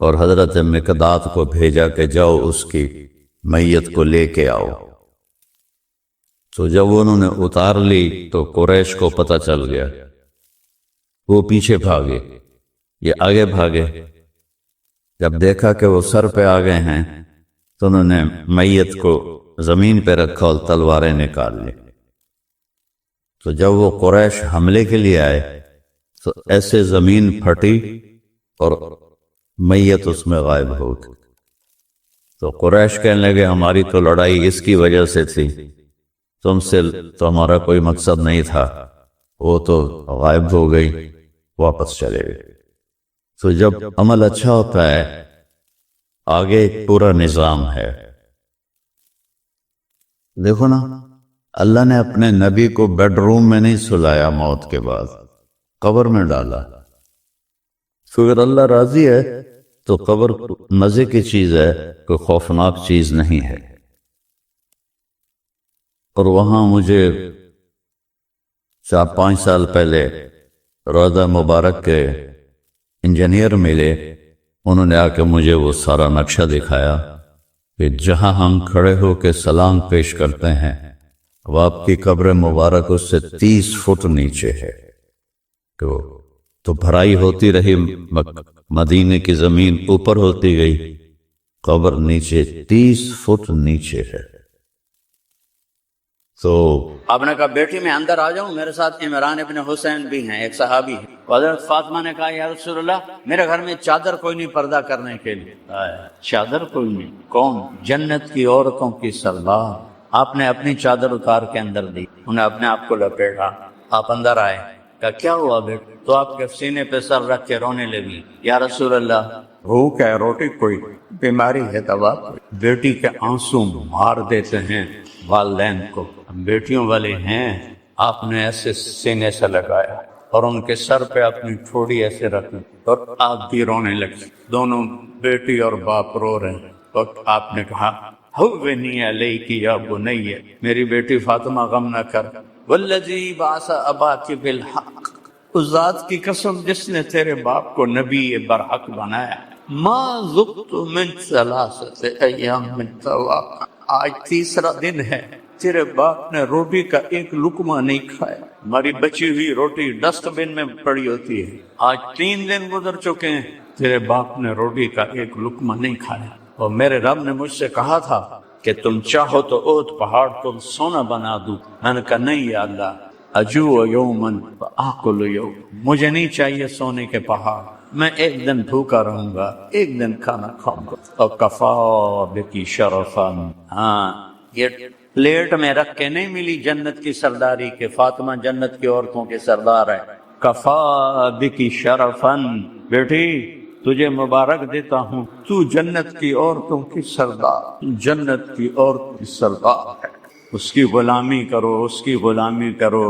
اور حضرت مقداد کو بھیجا کہ جاؤ اس کی میت کو لے کے آؤ۔ تو جب انہوں نے اتار لی تو قریش کو پتہ چل گیا، وہ پیچھے بھاگے، یہ آگے بھاگے۔ جب دیکھا کہ وہ سر پہ آ گئے ہیں تو انہوں نے میت کو زمین پہ رکھا اور تلواریں نکال لی۔ تو جب وہ قریش حملے کے لیے آئے تو ایسے زمین پھٹی اور میت اس میں غائب ہو گئی۔ تو قریش کہنے لگے ہماری تو لڑائی اس کی وجہ سے تھی، تم سے تو ہمارا کوئی مقصد نہیں تھا، وہ تو غائب ہو گئی، واپس چلے گئے۔ تو جب عمل اچھا ہوتا ہے آگے ایک پورا نظام ہے، دیکھو نا، اللہ نے اپنے نبی کو بیڈ روم میں نہیں سلایا موت کے بعد، قبر میں ڈالا. تو اگر اللہ راضی ہے تو قبر مزے کی چیز ہے، کوئی خوفناک چیز نہیں ہے. اور وہاں مجھے 4-5 سال پہلے روضہ مبارک کے انجینئر ملے، انہوں نے آ کے مجھے وہ سارا نقشہ دکھایا کہ جہاں ہم کھڑے ہو کے سلام پیش کرتے ہیں وہ آپ کی قبر مبارک اس سے 30 فٹ نیچے ہے. تو بھرائی ہوتی رہی، مدینے کی زمین اوپر ہوتی گئی، قبر نیچے 30 فٹ نیچے ہے. تو آپ نے کہا بیٹی میں اندر آ جاؤں، میرے ساتھ عمران ابن حسین بھی ہیں، ایک صحابی ہے. حضرت فاطمہ نے کہا یا رسول اللہ میرے گھر میں چادر کوئی نہیں پردہ کرنے کے لیے. چادر کوئی نہیں؟ کون؟ جنت کی عورتوں کی سردار. آپ نے اپنی چادر اتار کے اندر دی، انہیں اپنے آپ کو لپیٹا، آپ اندر آئے. کہا کیا ہوا بیٹا؟ تو آپ کے سینے پہ سر رکھ کے رونے لگی. یا رسول اللہ بھوک ہے، روٹی کوئی بیماری ہے دوا کوئی. بیٹی کے آنسو مار دیتے ہیں والدین کو. بیٹیوں والے ہیں، آپ نے ایسے سینے سے لگایا اور ان کے سر پہ اپنی ٹھوڑی ایسے رکھی اور آپ بھی رونے لگی. دونوں بیٹی اور باپ رو رہے ہیں. اور آپ نے کہا ہوّنی علیک یا بنی، میری بیٹی فاطمہ غم نہ کر. والذی بعث اباک بالحق، اس ذات کی قسم جس نے تیرے باپ کو نبی برحق بنایا. ما ذقت من 3 ایام من طواق، آج 3 دن ہے تیرے باپ نے روٹی کا ایک لقمہ نہیں کھایا. ہماری بچی ہوئی روٹی ڈسٹ بن میں پڑی ہوتی ہے، آج 3 دن گزر چکے ہیں تیرے باپ نے روٹی کا ایک لقمہ نہیں کھایا. اور میرے رب نے مجھ سے کہا تھا کہ تم چاہو تو اوت پہاڑ کو سونا بنا دوں. میں نے کہا نہیں یا اللہ، اجوع یومن آکل یوم، مجھے نہیں چاہیے سونے کے پہاڑ، میں ایک دن بھوکا رہوں گا، ایک دن کھانا کھاؤں گا. اور کفا بکی شرفا، ہاں یہ پلیٹ میں رکھ کے نہیں ملی جنت کی سرداری کے فاطمہ جنت کی عورتوں کے سردار ہے. کفا بکی شرفا، بیٹی تجھے مبارک دیتا ہوں، تو جنت کی عورتوں کی سردار، جنت کی عورت کی سردار ہے. اس کی غلامی کرو، اس کی غلامی کرو.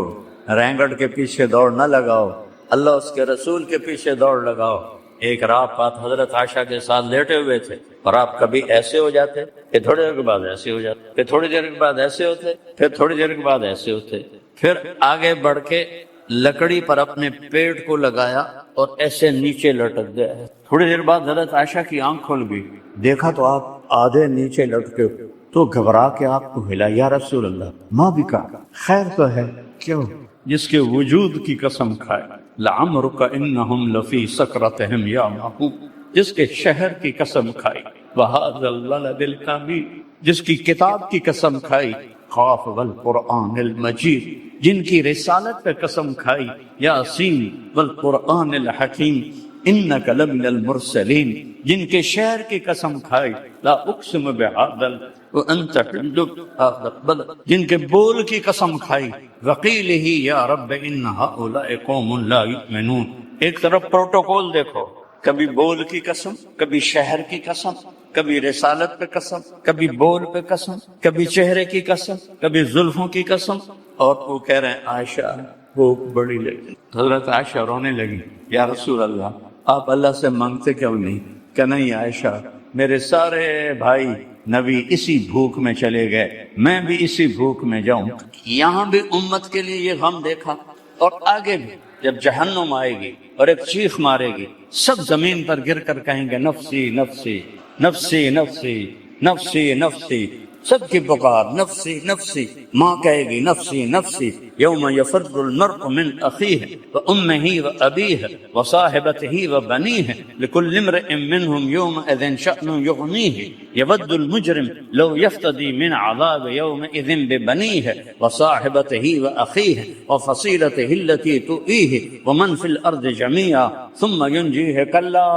رینگڑ کے پیچھے دوڑ نہ لگاؤ، اللہ اس کے رسول کے پیچھے دوڑ لگاؤ. ایک رات آپ حضرت عائشہ کے ساتھ لیٹے ہوئے تھے اور آپ کبھی ایسے ہو جاتے، پھر تھوڑی دیر کے بعد ایسے ہو جاتے، پھر تھوڑی دیر کے بعد ایسے ہوتے، پھر تھوڑی دیر کے بعد ایسے ہوتے. پھر آگے بڑھ کے لکڑی پر اپنے پیٹ کو لگایا اور ایسے نیچے لٹک گئے. تھوڑی دیر بعد حضرت عائشہ کی آنکھ کھل گئی، دیکھا تو آپ آدھے نیچے لٹکے. تو گھبرا کے آپ کو ہلا، یا رسول اللہ ماں بھی کہا خیر تو ہے؟ کیوں؟ جس کے وجود کی قسم کھائے، لعمرک انہم لفی سکرتہم یا محبوب، جس کے شہر کی قسم کھائی، وہذا الولد الکبیر، جس کی کتاب کی قسم کھائی، خاف والقرآن المجید، جن کی رسالت پہ قسم کھائی، یاسین والقرآن الحکیم انک لمن المرسلین، جن کے شہر کی قسم کھائی، لا اقسم بہذا وانت حل بهذا البلد، جن کے بول کی قسم کھائی، وقیلہ یا رب ان هؤلاء قوم لا یؤمنون. ایک طرف پروٹوکول دیکھو، کبھی بول کی قسم، کبھی شہر کی قسم، کبھی رسالت پہ قسم، کبھی بول پہ قسم، کبھی چہرے کی قسم، کبھی زلفوں کی قسم. اور وہ کہہ رہے ہیں عائشہ بھوک بڑی لگی. حضرت عائشہ رونے لگی، یا رسول اللہ آپ اللہ سے مانگتے کیوں نہیں؟ کہ نہیں عائشہ، میرے سارے بھائی نبی اسی بھوک میں چلے گئے، میں بھی اسی بھوک میں جاؤں. یہاں بھی امت کے لیے یہ غم دیکھا، اور آگے بھی جب جہنم آئے گی اور ایک چیخ مارے گی، سب زمین پر گر کر کہیں گے نفسی نفسی نفسی نفسی نفسی نفسی، سب کی پکار نفسی نفسی. ماں کہے گی نفسی نفسی. یوم یفر المرء من اخیہ وامہ وابیہ وصاحبتہ وبنیہ لکل امرئ منہم یومئذ شأن یغنیہ یود المجرم لو یفتدی من عذاب یومئذ ببنیہ وصاحبتہ واخیہ وفصیلتہ التی تؤویہ ومن فی الارض جمیعا ثم ینجیہ. کلا،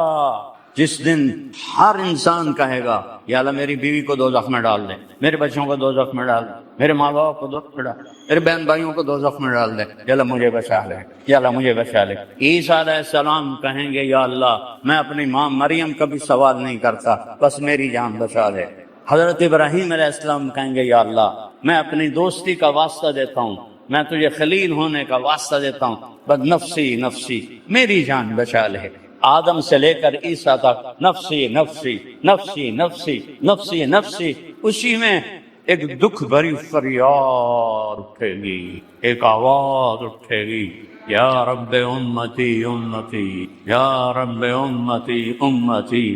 جس دن ہر انسان کہے گا یا اللہ میری بیوی کو دوزخ میں ڈال دے، میرے بچوں کو دوزخ میں ڈال دے، میرے ماں باپ کو دوزخ میں ڈال دے، میرے بہن بھائیوں کو دوزخ میں ڈال دے، یا اللہ مجھے بچا لے، یا اللہ مجھے بچا لے. عیسیٰ علیہ السلام کہیں گے یا اللہ میں اپنی ماں مریم کا بھی سوال نہیں کرتا، بس میری جان بچا لے. حضرت ابراہیم علیہ السلام کہیں گے یا اللہ میں اپنی دوستی کا واسطہ دیتا ہوں، میں تجھے خلیل ہونے کا واسطہ دیتا ہوں، بس نفسی نفسی، میری جان بچا لے۔ آدم سے لے کر عیسیٰ تک نفسی نفسی نفسی نفسی نفسی نفسی، اسی میں ایک دکھ بھری فریاد اٹھے گی، ایک آواز اٹھے گی، یا رب امتی امتی، یا رب امتی امتی،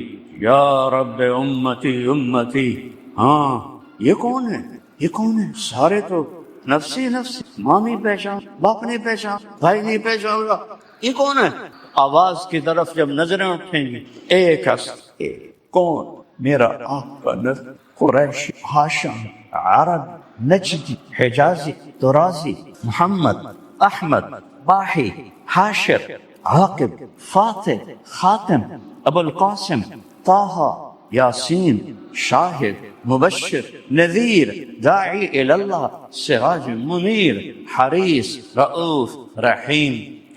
یا رب امتی امتی۔ ہاں یہ کون ہے؟ یہ کون ہے؟ سارے تو نفسی نفسی، ماں نہیں پہچان، باپ نہیں پہچان، بھائی نہیں پہچان گا، یہ کون ہے؟ آواز کی طرف جب نظریں اٹھیں گی، ایک ہستی، کون؟ میرا آپ کا نظر، قریشی، ہاشم، عرب، نجدی، حجازی، درازی، محمد، احمد، باحی، حاشر، عاقب، فاتح، خاتم، ابو القاسم، طه، یاسین، شاہد، مبشر، نذیر، داعی اللہ، سراج منیر، حریص، رؤوف، رحیم،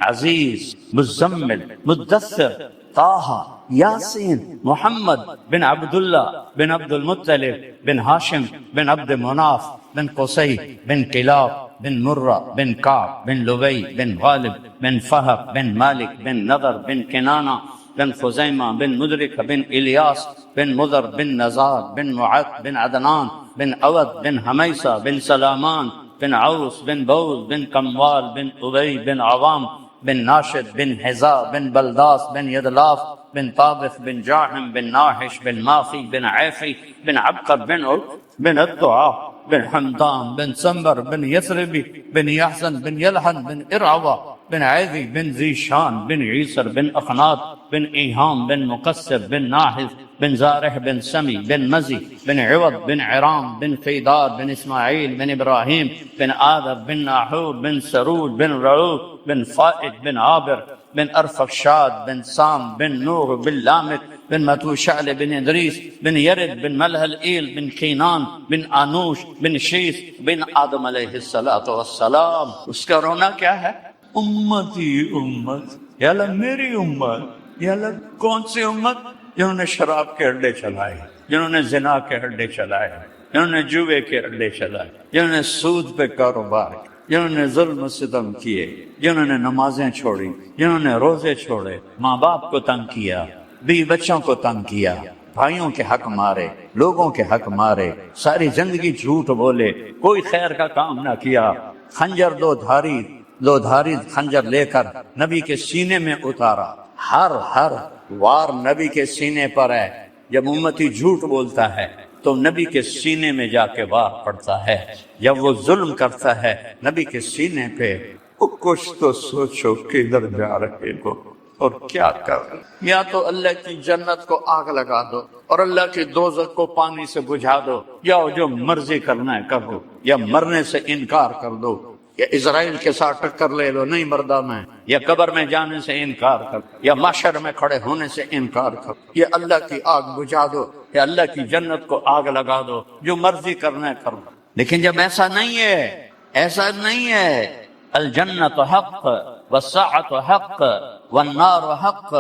عزیز، مزمل، مدثر، طه، یاسین، محمد بن عبداللہ بن عبد المطلب بن ہاشم بن عبد مناف بن قصی بن کلاب بن مرہ بن کعب بن لبی بن غالب بن فہب بن مالک بن نضر بن کنانہ بن خزیمہ بن مدرک بن الیاس بن مضر بن نزار بن معد بن عدنان بن عود بن حمیسہ بن سلامان بن عوس بن بوز بن کموال بن ابی بن عوام بن ناشد بن حزا بن بلداس بن یدلاف بن طابخ بن جاحم بن ناحش بن ماخی بن عیفی بن عبقر بن عب بن الدعاء بن حمدان بن سنبر بن یثربی بن یحزن بن یلحن بن ارعوہ بن عیذی بن ذیشان بن عیسر بن اخنات بن ایہام بن مقصر بن ناحذ بن زارح بن سمی بن مزی بن عوض بن عرام بن قیدار بن اسماعیل بن ابراہیم بن آدر بن ناحور بن سرود بن رعوب بن فائد بن عابر بن ارفخشاد بن سام بن نوح بن لامت بن متوشعل بن ادریس بن یرد بن ملحل ایل بن کینان بن آنوش بن شیس بن آدم علیہ السلام۔ اس کا رونا کیا ہے؟ امتی امت، یا اللہ میری امت، یا اللہ کون سی امت؟ جنہوں نے شراب کے اڈے چلائے، جنہوں نے زنا کے اڈے چلائے، جنہوں نے جوے کے اڈے چلائے، جنہوں نے سود پہ کاروبار کیا، جنہوں نے ظلم و ستم کیے، جنہوں نے نمازیں چھوڑی، جنہوں نے روزے چھوڑے، ماں باپ کو تنگ کیا، بیوی بچوں کو تنگ کیا، بھائیوں کے حق مارے، لوگوں کے حق مارے، ساری زندگی جھوٹ بولے، کوئی خیر کا کام نہ کیا، خنجر دو دھاری خنجر لے کر نبی کے سینے میں اتارا، ہر وار نبی کے سینے پر ہے۔ جب امتی جھوٹ بولتا ہے تو نبی کے سینے میں جا کے وار پڑتا ہے، جب وہ ظلم کرتا ہے نبی کے سینے پہ، کچھ تو سوچو کدھر جا رہے ہو اور کیا کر رہے ہو۔ یا تو اللہ کی جنت کو آگ لگا دو اور اللہ کی دوزخ کو پانی سے بجھا دو، یا جو مرضی کرنا ہے کرو، یا مرنے سے انکار کر دو، یا اسرائیل کے ساتھ ٹکر لے لو، نہیں مردہ میں، یا قبر میں جانے سے انکار کر، یا محشر میں کھڑے ہونے سے انکار کر، یا اللہ کی آگ بجھا دو، یا اللہ کی جنت کو آگ لگا دو، جو مرضی کرنا ہے کرو۔ لیکن جب ایسا نہیں ہے، الجنت حق والساعة حق والنار حق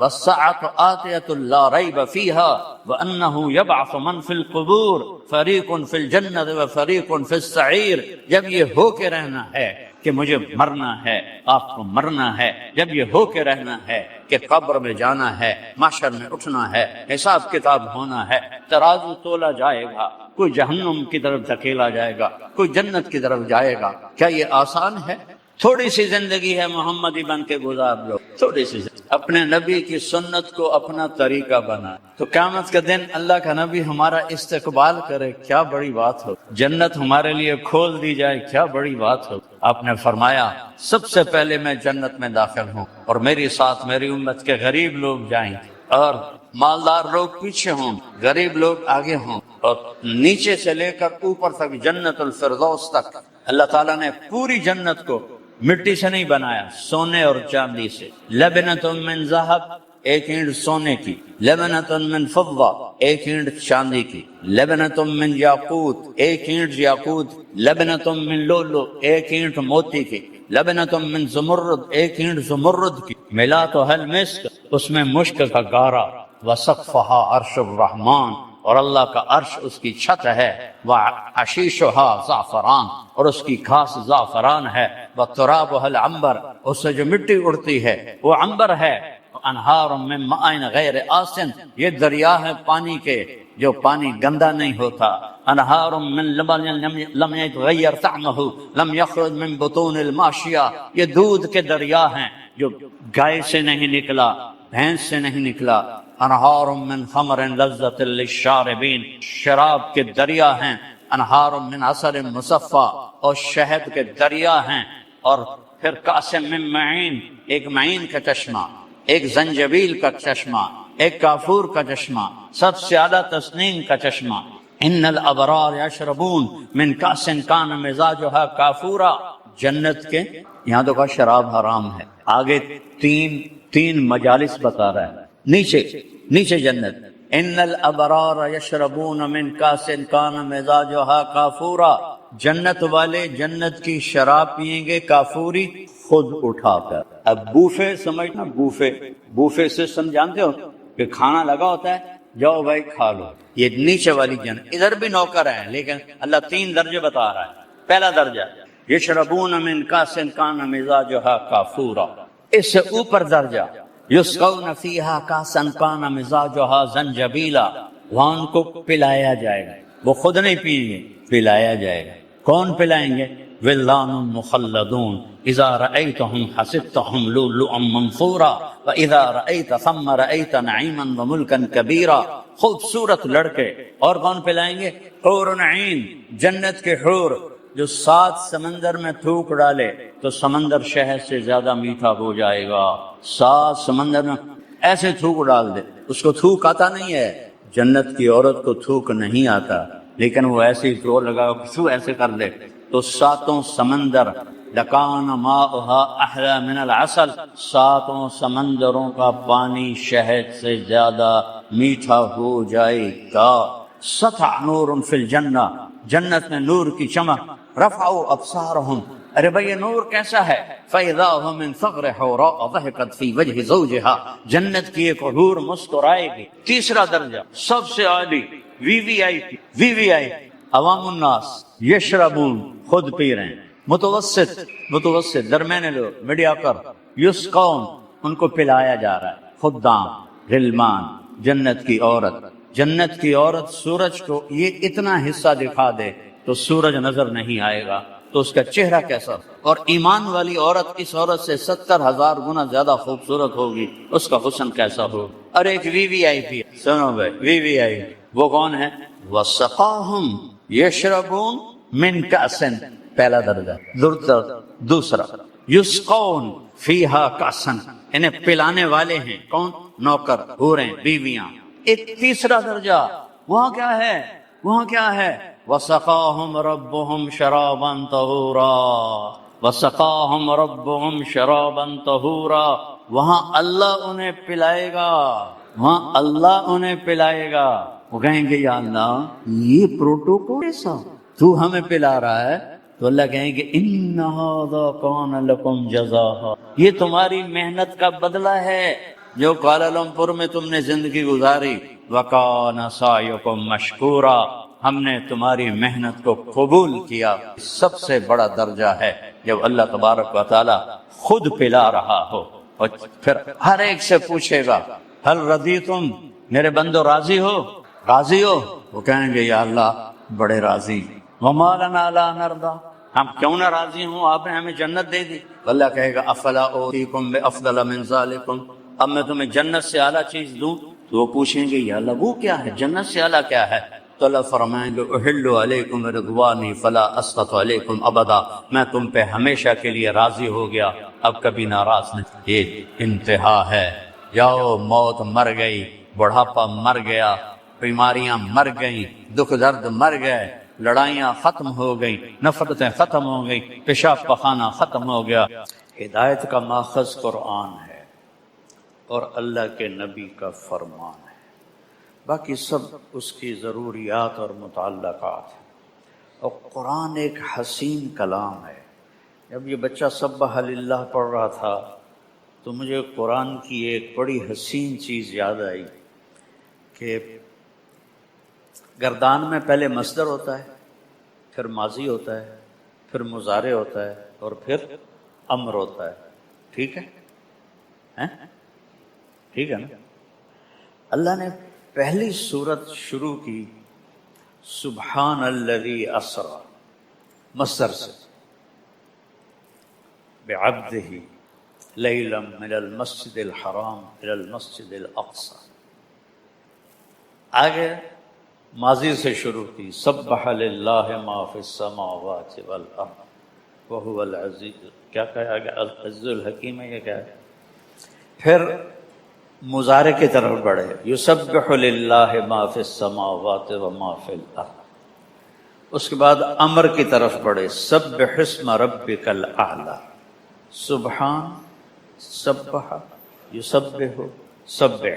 والساعة آتية لا ريب فيها وأنه يبعث من في القبور فريق في الجنة وفريق في السعير۔ جب یہ ہو کے رہنا ہے کہ مجھے مرنا ہے، آپ کو مرنا ہے، جب یہ ہو کے رہنا ہے کہ قبر میں جانا ہے، محشر میں اٹھنا ہے، حساب کتاب ہونا ہے، ترازو تولا جائے گا، کوئی جہنم کی طرف دھکیلا جائے گا، کوئی جنت کی طرف جائے گا۔ کیا یہ آسان ہے؟ تھوڑی سی زندگی ہے، محمدی بن کے گزار لو، تھوڑی سی زندگی۔ اپنے نبی کی سنت کو اپنا طریقہ بنا تو قیامت کے دن اللہ کا نبی ہمارا استقبال کرے، کیا بڑی بات ہو، جنت ہمارے لیے کھول دی جائے، کیا بڑی بات ہو۔ آپ نے فرمایا سب سے پہلے میں جنت میں داخل ہوں اور میری ساتھ میری امت کے غریب لوگ جائیں اور مالدار لوگ پیچھے ہوں، غریب لوگ آگے ہوں، اور نیچے سے لے کر اوپر تک جنت الفردوس تک اللہ تعالیٰ نے پوری جنت کو مٹی سے نہیں بنایا، سونے اور چاندی سے۔ لبنۃ من ذہب، ایک اینٹ سونے کی، لبنۃ من فضہ، ایک اینٹ چاندی کی، لبنۃ من یاقوت، ایک اینٹ یاقوت، لبنۃ من لؤلؤ، ایک اینٹ موتی کی، لبنۃ من زمرد، ایک اینٹ زمرد کی، ملاتھا المسک، اس میں مشک کا گارا، وسقفھا عرش الرحمن، اور اللہ کا عرش اس کی چھت ہے، وعشیشها زعفران، اور اس کی گھاس زعفران ہے، وترابها العنبر، اس سے جو مٹی اڑتی ہے وہ عنبر ہے، انہار من ماء غیر آسن، یہ دریا ہے پانی کے جو پانی گندا نہیں ہوتا، انہار من لبن لم يتغیر طعمه لم يخرج من بطون الماشیہ، یہ دودھ کے دریا ہیں جو گائے سے نہیں نکلا، بھینس سے نہیں نکلا، انہار من خمر لذت للشاربین، شراب کے دریا ہیں، انہار من عسل مصفى، اور شہد کے دریا ہیں، اور پھر کاس من معین، ایک معین کا چشمہ، ایک زنجبیل کا چشمہ، ایک کافور کا چشمہ، سب سے اعلیٰ تسنیم کا چشمہ، ان الابرار یشربون من کاس کان مزاجها کافورا، جنت کے، یہاں تو کہا شراب حرام ہے، آگے تین مجالس بتا رہا ہے، نیچے جنت، ان الابرار یشربون من کاس کان مزاجها کافورا، جنت والے جنت کی شراب پیئیں گے کافوری، خود اٹھا کر۔ اب بوفے سمجھنا، بوفے سسٹم جانتے ہو کہ کھانا لگا ہوتا ہے، جاؤ بھائی کھا لو، یہ نیچے والی جنت، ادھر بھی نوکر ہیں لیکن اللہ 3 درجے بتا رہا ہے۔ پہلا درجہ یشربون من کاس کان مزاجها کافورا، اس سے اوپر درجہ یسقون فیہا کاسا کان مزاجها زنجبیلا، وہاں ان کو پلایا جائے گا، وہ خود نہیں پیئیں گے، پلایا جائے گا۔ کون پلائیں گے؟ ولدان مخلدون اذا رأیتهم حسبتهم لؤلؤا منثورا واذا رأیت ثم رأیت نعیما وملکا کبیرا، خوبصورت لڑکے، اور کون پلائیں گے؟ حور عین، جنت کے حور جو 7 سمندر میں تھوک ڈالے تو سمندر شہد سے زیادہ میٹھا ہو جائے گا، 7 سمندر میں ایسے تھوک ڈال دے، اس کو تھوک آتا نہیں ہے، جنت کی عورت کو تھوک نہیں آتا، لیکن وہ ایسے ہی زور لگا کسو ایسے کر دے تو 7 سمندر، لکان ماؤها احلی من العسل، 7 سمندروں کا پانی شہد سے زیادہ میٹھا ہو جائے گا۔ سطع نور فی الجنہ، جنت میں نور کی چمک، رفعوا ابصارهم، ارے بھائی یہ نور کیسا ہے؟ فَإِذَا هُمْ مِنْ ثَغْرِ حَوْرَاءَ ضَحِكَتْ فِي وَجْهِ زَوْجِهَا، جنت کی ایک حور مسکرائے گی۔ تیسرا درجہ سب سے عالی، وی وی آئی، عوام الناس، یشربون، خود پی رہے ہیں، متوسط درمیانے لوگ، میڈیاکر، یسقون، ان کو پلایا جا رہا ہے، خدام، غلمان، جنت کی عورت سورج کو یہ اتنا حصہ دکھا دے تو سورج نظر نہیں آئے گا، تو اس کا چہرہ کیسا، اور ایمان والی عورت اس عورت سے 70,000 گنا زیادہ خوبصورت ہوگی، اس کا حسن کیسا ہو۔ اور ایک وی وی آئی پی، سنو بھائی، وی وی آئی وہ کون ہے؟ وَسَقَاهُمْ يَشْرَبُونَ مِنْ كَأْسٍ، پہلا درجہ، دوسرا یسقون فیہا کاسن، انہیں پلانے والے ہیں کون؟ نوکر، حوریں، بیویاں۔ ایک تیسرا درجہ، وہاں کیا ہے؟ وَسَقَاهُمْ رَبُّهُمْ شَرَابًا طَهُورًا، وَسَقَاهُمْ رَبُّهُمْ شَرَابًا طَهُورًا، وہاں اللہ انہیں پلائے گا، وہ کہیں گے یا اللہ یہ پروٹوکول ایسا تو ہمیں پلا رہا ہے، تو اللہ کہیں گے اِنَّ هَذَا كَانَ لَكُمْ جَزَاءً، یہ تمہاری محنت کا بدلہ ہے جو کوالالمپور میں تم نے زندگی گزاری، وَكَانَ سَعْيُكُمْ مَشْكُورًا، ہم نے تمہاری محنت کو قبول کیا۔ سب سے بڑا درجہ ہے جب اللہ تبارک و تعالی خود پلا رہا ہو، اور پھر ہر ایک سے پوچھے گا ہل رضیتم، میرے بندو راضی ہو؟ وہ کہیں گے یا اللہ بڑے راضی، وما لنا لا نرضى، ہم کیوں نہ راضی ہوں، آپ نے ہمیں جنت دے دی۔ اللہ کہے گا افلا اوتیکم بافضل من ذالکم، اب میں تمہیں جنت سے اعلیٰ چیز دوں؟ تو وہ پوچھیں گے یا اللہ وہ کیا ہے، جنت سے اعلیٰ کیا ہے؟ تو اللہ فرمائیں گے احل علیکم رضوانی فلا اسخط علیکم ابدا، میں تم پہ ہمیشہ کے لیے راضی ہو گیا، اب کبھی ناراض نہیں۔ یہ انتہا ہے، جاؤ، موت مر گئی، بڑھاپا مر گیا، بیماریاں مر گئیں، دکھ درد مر گئے، لڑائیاں ختم ہو گئیں، نفرتیں ختم ہو گئیں، پیشاب پخانہ ختم ہو گیا۔ ہدایت کا ماخذ قرآن ہے اور اللہ کے نبی کا فرمان ہے، باقی سب اس کی ضروریات اور متعلقات ہیں۔ اور قرآن ایک حسین کلام ہے۔ جب یہ بچہ سبح للہ پڑھ رہا تھا تو مجھے قرآن کی ایک بڑی حسین چیز یاد آئی کہ گردان میں پہلے مصدر ہوتا ہے، پھر ماضی ہوتا ہے، پھر مضارع ہوتا ہے، اور پھر امر ہوتا ہے. ٹھیک ہے؟ ٹھیک ہے نا؟ اللہ نے پہلی سورت شروع کی سبحان الذی اسری مصدر سے، بعبدہ لیلا من المسجد الحرام الی المسجد الاقصی. آگے ماضی سے شروع کی سبح للہ ما فی السماوات والارض وہو العزیز، کیا کہا گیا؟ العزیز الحکیم ہے. یہ کیا ہے؟ پھر مضارع کی طرف بڑھے یسبح للہ ما فی السماوات وما فی الارض. اس کے بعد امر کی طرف بڑھے سبح اسم ربک الاعلی. سبحان، سبح، یسبح، سبح.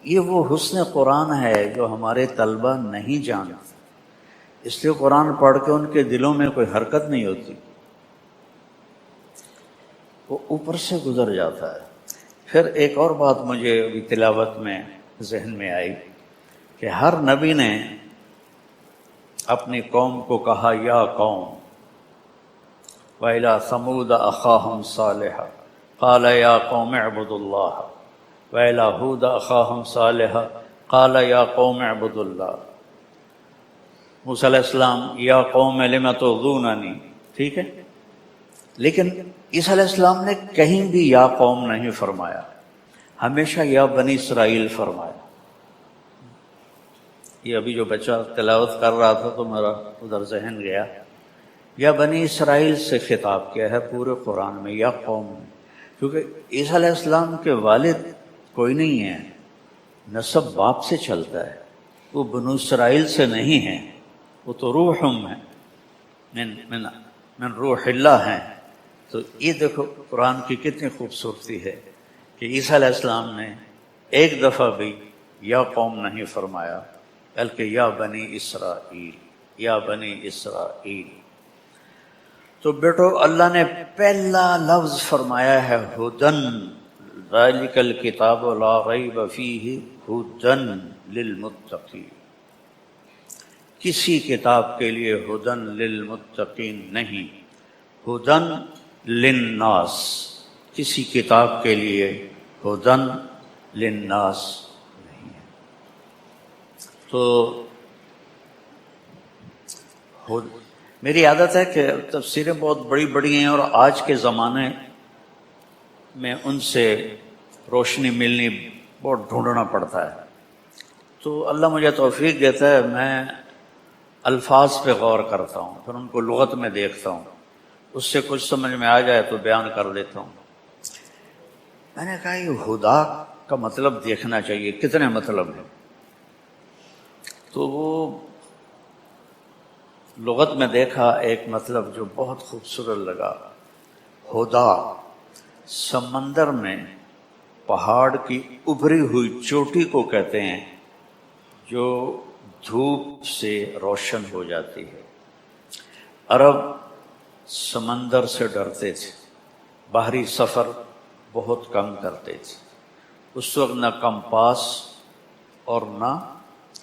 یہ وہ حسن قرآن ہے جو ہمارے طلبہ نہیں جانتے، اس لیے قرآن پڑھ کے ان کے دلوں میں کوئی حرکت نہیں ہوتی، وہ اوپر سے گزر جاتا ہے. پھر ایک اور بات مجھے ابھی تلاوت میں ذہن میں آئی کہ ہر نبی نے اپنی قوم کو کہا یا قوم، وَإِلَىٰ ثَمُودَ أَخَاهُمْ صَالِحًا قَالَ يَا قَوْمِ اعْبُدُوا اللَّهَ وَإِلَىٰ هُودَ أَخَاهُمْ صَالِحًا قَالَ يَا قَوْمِ اعْبُدُوا اللَّهَ. موسیٰ علیہ السلام یا قوم لم تؤذوننی. ٹھیک ہے؟ لیکن عیسیٰ علیہ السلام نے کہیں بھی یا قوم نہیں فرمایا، ہمیشہ یا بنی اسرائیل فرمایا. یہ ابھی جو بچہ تلاوت کر رہا تھا تو میرا ادھر ذہن گیا. یا بنی اسرائیل سے خطاب کیا ہے پورے قرآن میں، یا قوم میں، کیونکہ عیسیٰ علیہ السلام کے والد کوئی نہیں ہے، نسب باپ سے چلتا ہے، وہ بنو اسرائیل سے نہیں ہیں، وہ تو روح ہیں، من روح اللہ ہیں. تو یہ دیکھو قرآن کی کتنی خوبصورتی ہے کہ عیسیٰ علیہ السلام نے ایک دفعہ بھی یا قوم نہیں فرمایا، بلکہ یا بنی اسرائیل، یا بنی اسرائیل. تو بیٹو اللہ نے پہلا لفظ فرمایا ہے ہدن، ذالک الکتاب لا ریب فیہ ہدن للمتقین. کسی کتاب کے لیے ہدن للمتقین نہیں، ہدن للناس. کسی کتاب کے لیے ہدن للناس نہیں ہے. تو میری عادت ہے کہ تفسیریں بہت بڑی بڑی ہیں اور آج کے زمانے میں ان سے روشنی ملنی بہت ڈھونڈنا پڑتا ہے. تو اللہ مجھے توفیق دیتا ہے، میں الفاظ پہ غور کرتا ہوں، پھر ان کو لغت میں دیکھتا ہوں، اس سے کچھ سمجھ میں آ جائے تو بیان کر دیتا ہوں. میں نے کہا یہ خدا کا مطلب دیکھنا چاہیے، کتنے مطلب ہیں. تو وہ لغت میں دیکھا ایک مطلب جو بہت خوبصورت لگا. خدا سمندر میں پہاڑ کی ابھری ہوئی چوٹی کو کہتے ہیں جو دھوپ سے روشن ہو جاتی ہے. عرب سمندر سے ڈرتے تھے، باہری سفر بہت کم کرتے تھے. اس وقت نہ کمپاس اور نہ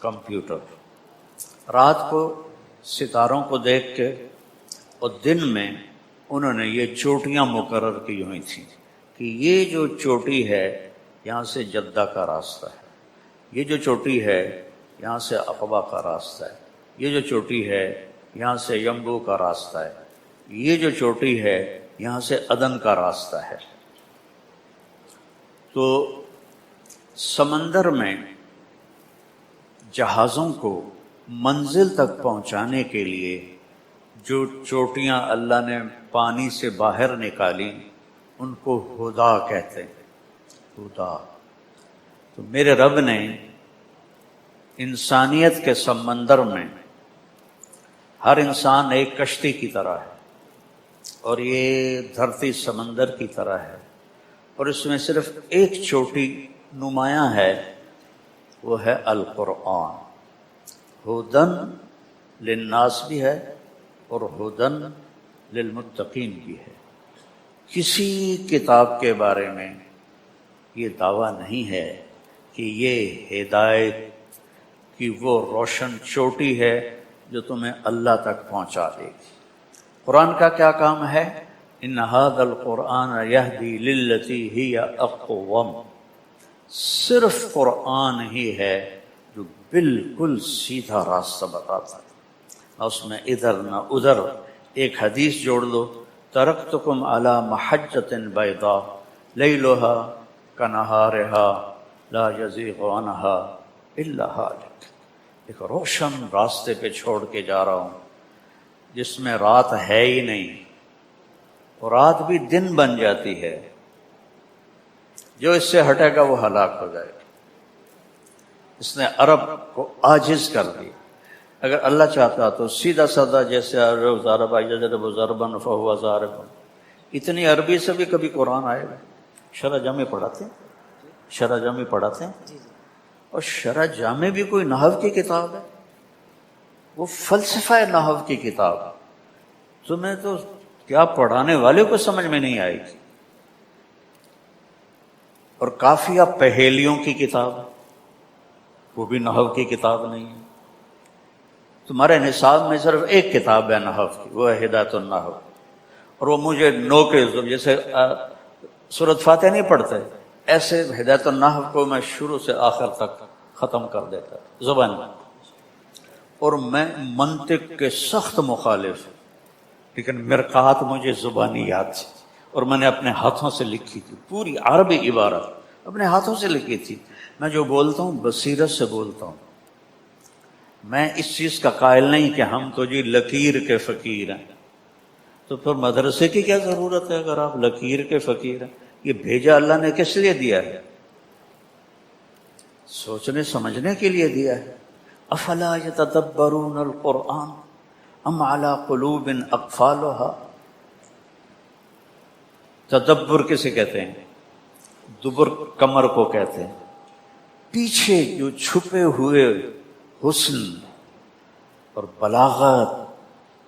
کمپیوٹر. رات کو ستاروں کو دیکھ کے اور دن میں انہوں نے یہ چوٹیاں مقرر کی ہوئی تھیں کہ یہ جو چوٹی ہے یہاں سے جدہ کا راستہ ہے، یہ جو چوٹی ہے یہاں سے عقبہ کا راستہ ہے، یہ جو چوٹی ہے یہاں سے یمبو کا راستہ ہے، یہ جو چوٹی ہے یہاں سے عدن کا راستہ ہے. تو سمندر میں جہازوں کو منزل تک پہنچانے کے لیے جو چوٹیاں اللہ نے پانی سے باہر نکالی ان کو ہدا کہتے ہیں. ہدا. تو میرے رب نے انسانیت کے سمندر میں، ہر انسان ایک کشتی کی طرح ہے اور یہ دھرتی سمندر کی طرح ہے، اور اس میں صرف ایک چوٹی نمایاں ہے، وہ ہے القرآن. ہدن للناس بھی ہے اور ہدن للمتقین بھی ہے. کسی کتاب کے بارے میں یہ دعویٰ نہیں ہے کہ یہ ہدایت کہ وہ روشن چوٹی ہے جو تمہیں اللہ تک پہنچا دے گی۔ قرآن کا کیا کام ہے؟ ان ھذا القرآن یہدی للتی ہی اقوم، صرف قرآن ہی ہے جو بالکل سیدھا راستہ بتاتا ہے، نہ اس میں ادھر نہ ادھر۔ ایک حدیث جوڑ دو، ترکتکم علی محجۃ بیضاء لیلھا کنہارھا لا یزیغ عنہا الا ھالک، ایک روشن راستے پہ چھوڑ کے جا رہا ہوں جس میں رات ہے ہی نہیں، اور رات بھی دن بن جاتی ہے، جو اس سے ہٹے گا وہ ہلاک ہو جائے گا۔ اس نے عرب کو عاجز کر دیا۔ اگر اللہ چاہتا تو سیدھا سادہ جیسے ضرب یضرب ضربا فہو ضارب، اتنی عربی سے بھی کبھی قرآن آئے گا؟ شرح جامع پڑھاتے ہیں، شرح جامع پڑھاتے ہیں، اور شرح جامع بھی کوئی نحو کی کتاب ہے؟ وہ فلسفہ نحو کی کتاب ہے۔ تمہیں تو کیا پڑھانے والے کو سمجھ میں نہیں آئے گی۔ اور کافیہ پہیلیوں کی کتاب ہے، وہ بھی نحو کی کتاب نہیں ہے۔ تمہارے نصاب میں صرف ایک کتاب ہے نحو کی، وہ ہے ہدایت النحو، اور وہ مجھے نو کے جیسے سورۃ فاتحہ نہیں پڑھتے، ایسے ہدایت النحو کو میں شروع سے آخر تک ختم کر دیتا زبان میں۔ اور میں منطق کے سخت مخالف ہوں، لیکن مرقات مجھے زبانی یاد تھی، اور میں نے اپنے ہاتھوں سے لکھی تھی، پوری عربی عبارت اپنے ہاتھوں سے لکھی تھی۔ میں جو بولتا ہوں بصیرت سے بولتا ہوں، میں اس چیز کا قائل نہیں کہ ہم تو جی لکیر کے فقیر ہیں۔ تو پھر مدرسے کی کیا ضرورت ہے اگر آپ لکیر کے فقیر ہیں؟ یہ بھیجا اللہ نے کس لیے دیا ہے؟ سوچنے سمجھنے کے لیے دیا ہے۔ افلا یتدبرون القرآن ام علی قلوب اقفالها، تدبر کسے کہتے ہیں؟ دبر کمر کو کہتے ہیں، پیچھے جو چھپے ہوئے حسن اور بلاغت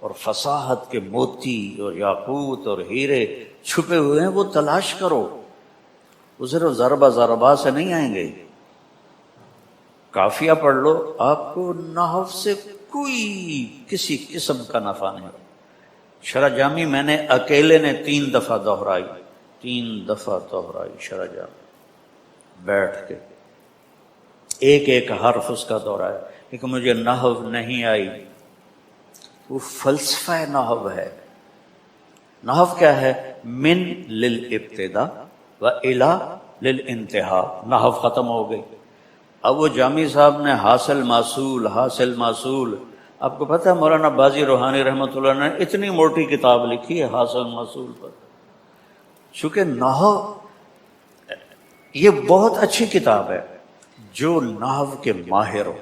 اور فصاحت کے موتی اور یاقوت اور ہیرے چھپے ہوئے ہیں، وہ تلاش کرو۔ وہ صرف ضربہ ضربہ سے نہیں آئیں گے۔ کافیہ پڑھ لو، آپ کو نحو سے کوئی کسی قسم کا نفع نہیں۔ شرح جامی میں نے اکیلے نے 3 دفعہ دہرائی، 3 دفعہ دہرائی شرح جامی بیٹھ کے، ایک ایک حرف اس کا دہرایا، لیکن مجھے نحو نہیں آئی۔ وہ فلسفہ نحو ہے۔ نحو کیا ہے؟ من للابتداء و الی للانتہاء، نحو ختم ہو گئی۔ اب وہ جامی صاحب نے حاصل محصول حاصل محصول، آپ کو پتہ ہے مولانا بازی روحانی رحمۃ اللہ نے اتنی موٹی کتاب لکھی ہے حاصل محصول پر۔ چونکہ نحو یہ بہت اچھی کتاب ہے جو نحو کے ماہر ہو،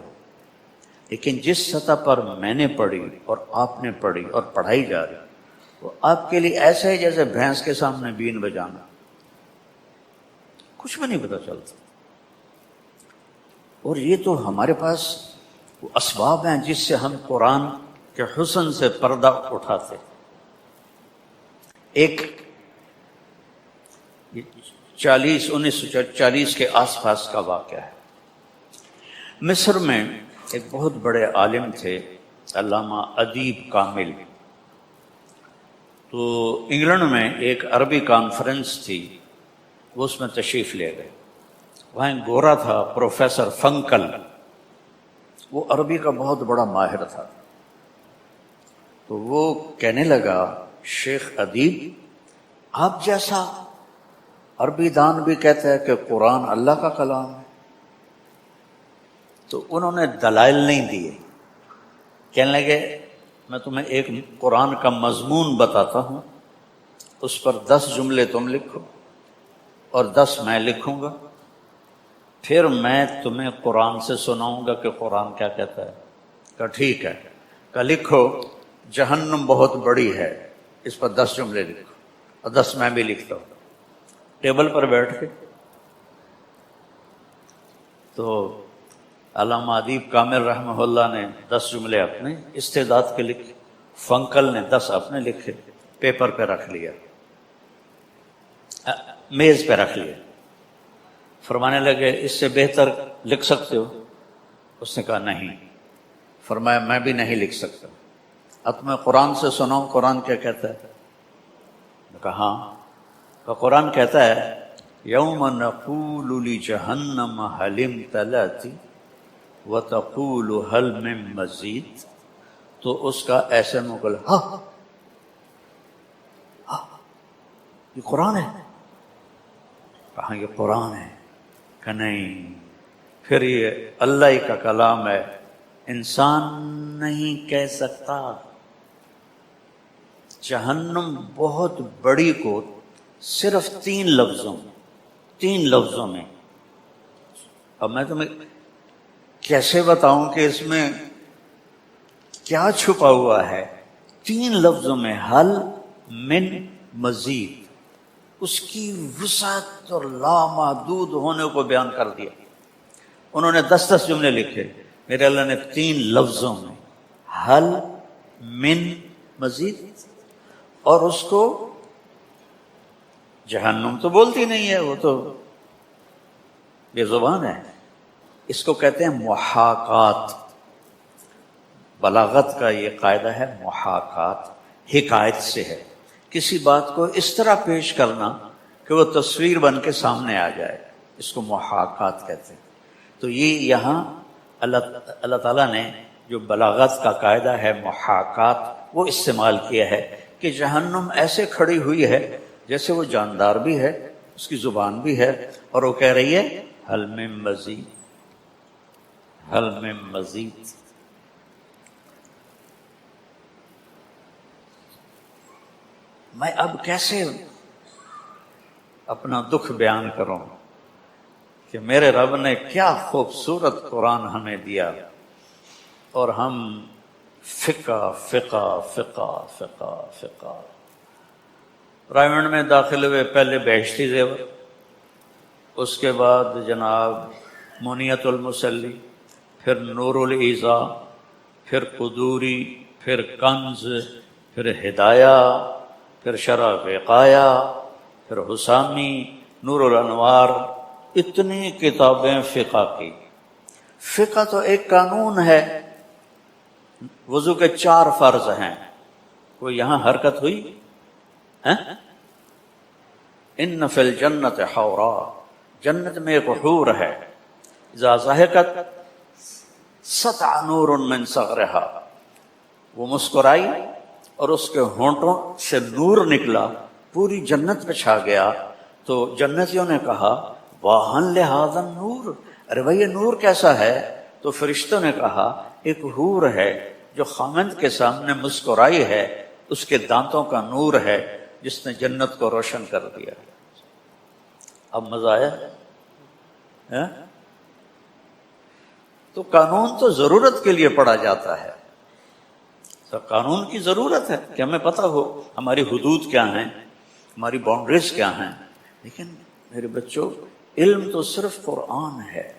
لیکن جس سطح پر میں نے پڑھی اور آپ نے پڑھی اور پڑھائی جا رہی، وہ آپ کے لیے ایسا ہے جیسے بھینس کے سامنے بین بجانا، کچھ بھی نہیں پتہ چلتا۔ اور یہ تو ہمارے پاس وہ اسباب ہیں جس سے ہم قرآن کے حسن سے پردہ اٹھاتے۔ ایک 1940 کے آس پاس کا واقعہ ہے۔ مصر میں ایک بہت بڑے عالم تھے علامہ ادیب کامل، تو انگلینڈ میں ایک عربی کانفرنس تھی، وہ اس میں تشریف لے گئے۔ وہاں ایک گورا تھا پروفیسر فنکل، وہ عربی کا بہت بڑا ماہر تھا۔ تو وہ کہنے لگا شیخ ادیب، آپ جیسا عربی دان بھی کہتا ہے کہ قرآن اللہ کا کلام ہے۔ تو انہوں نے دلائل نہیں دیے، کہنے لگے میں تمہیں ایک قرآن کا مضمون بتاتا ہوں، اس پر 10 جملے تم لکھو اور 10 میں لکھوں گا، پھر میں تمہیں قرآن سے سناؤں گا کہ قرآن کیا کہتا ہے۔ کہا ٹھیک ہے، کہا لکھو جہنم بہت بڑی ہے، اس پر 10 جملے لکھو اور 10 میں بھی لکھتا ہوں۔ ٹیبل پر بیٹھ کے تو علامہ ادیب کامل رحمہ اللہ نے 10 جملے اپنے استعداد کے لکھے، فنکل نے 10 اپنے لکھے، پیپر پہ رکھ لیا، میز پہ رکھ لیا۔ فرمانے لگے اس سے بہتر لکھ سکتے ہو؟ اس نے کہا نہیں. فرمایا میں بھی نہیں لکھ سکتا. اب میں قرآن سے سناؤں قرآن کیا کہتا ہے؟ میں کہا ہاں. کہ قرآن کہتا ہے یوم نقول لجہنم هل امتلأت وتقول هل من مزید. تو اس کا ایسے مغل ہاں یہ قرآن ہے. کہاں یہ قرآن ہے؟ کہ نہیں. پھر یہ اللہ ہی کا کلام ہے، انسان نہیں کہہ سکتا. جہنم بہت بڑی کو صرف 3 لفظوں میں. اب میں تمہیں کیسے بتاؤں کہ اس میں کیا چھپا ہوا ہے؟ 3 لفظوں میں حل من مزید، اس کی وسعت اور لامحدود ہونے کو بیان کر دیا. انہوں نے 10 جملے لکھے، میرے اللہ نے 3 لفظوں میں حل من مزید. اور اس کو جہنم تو بولتی نہیں ہے، وہ تو بے زبان ہے. اس کو کہتے ہیں محاکات. بلاغت کا یہ قاعدہ ہے محاکات، حکایت سے ہے. کسی بات کو اس طرح پیش کرنا کہ وہ تصویر بن کے سامنے آ جائے، اس کو محاکات کہتے ہیں. تو یہ یہاں اللہ تعالیٰ نے جو بلاغت کا قاعدہ ہے محاکات وہ استعمال کیا ہے کہ جہنم ایسے کھڑی ہوئی ہے جیسے وہ جاندار بھی ہے، اس کی زبان بھی ہے، اور وہ کہہ رہی ہے حل من مزید، حل من مزید. میں اب کیسے اپنا دکھ بیان کروں کہ میرے رب نے کیا خوبصورت قرآن ہمیں دیا، اور ہم فقہ فقہ فقہ فقہ فقہ. پرائیویٹ میں داخل ہوئے، پہلے بہشتی زیور، اس کے بعد جناب منیت المسلی، پھر نور الایضاح، پھر قدوری، پھر کنز، پھر ہدایہ، پھر شرح وقایہ، پھر حسامی، نور الانوار. اتنی کتابیں فقہ کی. فقہ تو ایک قانون ہے. وضو کے 4 فرض ہیں. کوئی یہاں حرکت ہوئی؟ ان فی الجنت حورا، جنت میں ایک حور ہے. اذا ضحکت سطع نور من صغرہا، وہ مسکرائی اور اس کے ہونٹوں سے نور نکلا، پوری جنت پہ چھا گیا. تو جنتیوں نے کہا واہن لہذا نور، ارے بھائی یہ نور کیسا ہے؟ تو فرشتوں نے کہا ایک حور ہے جو خامند کے سامنے مسکرائی ہے، اس کے دانتوں کا نور ہے جس نے جنت کو روشن کر دیا. اب مزہ آیا؟ تو قانون تو ضرورت کے لیے پڑھا جاتا ہے. تو قانون کی ضرورت ہے کہ ہمیں پتہ ہو ہماری حدود کیا ہیں، ہماری باؤنڈریز کیا ہیں. لیکن میرے بچوں، علم تو صرف قرآن ہے.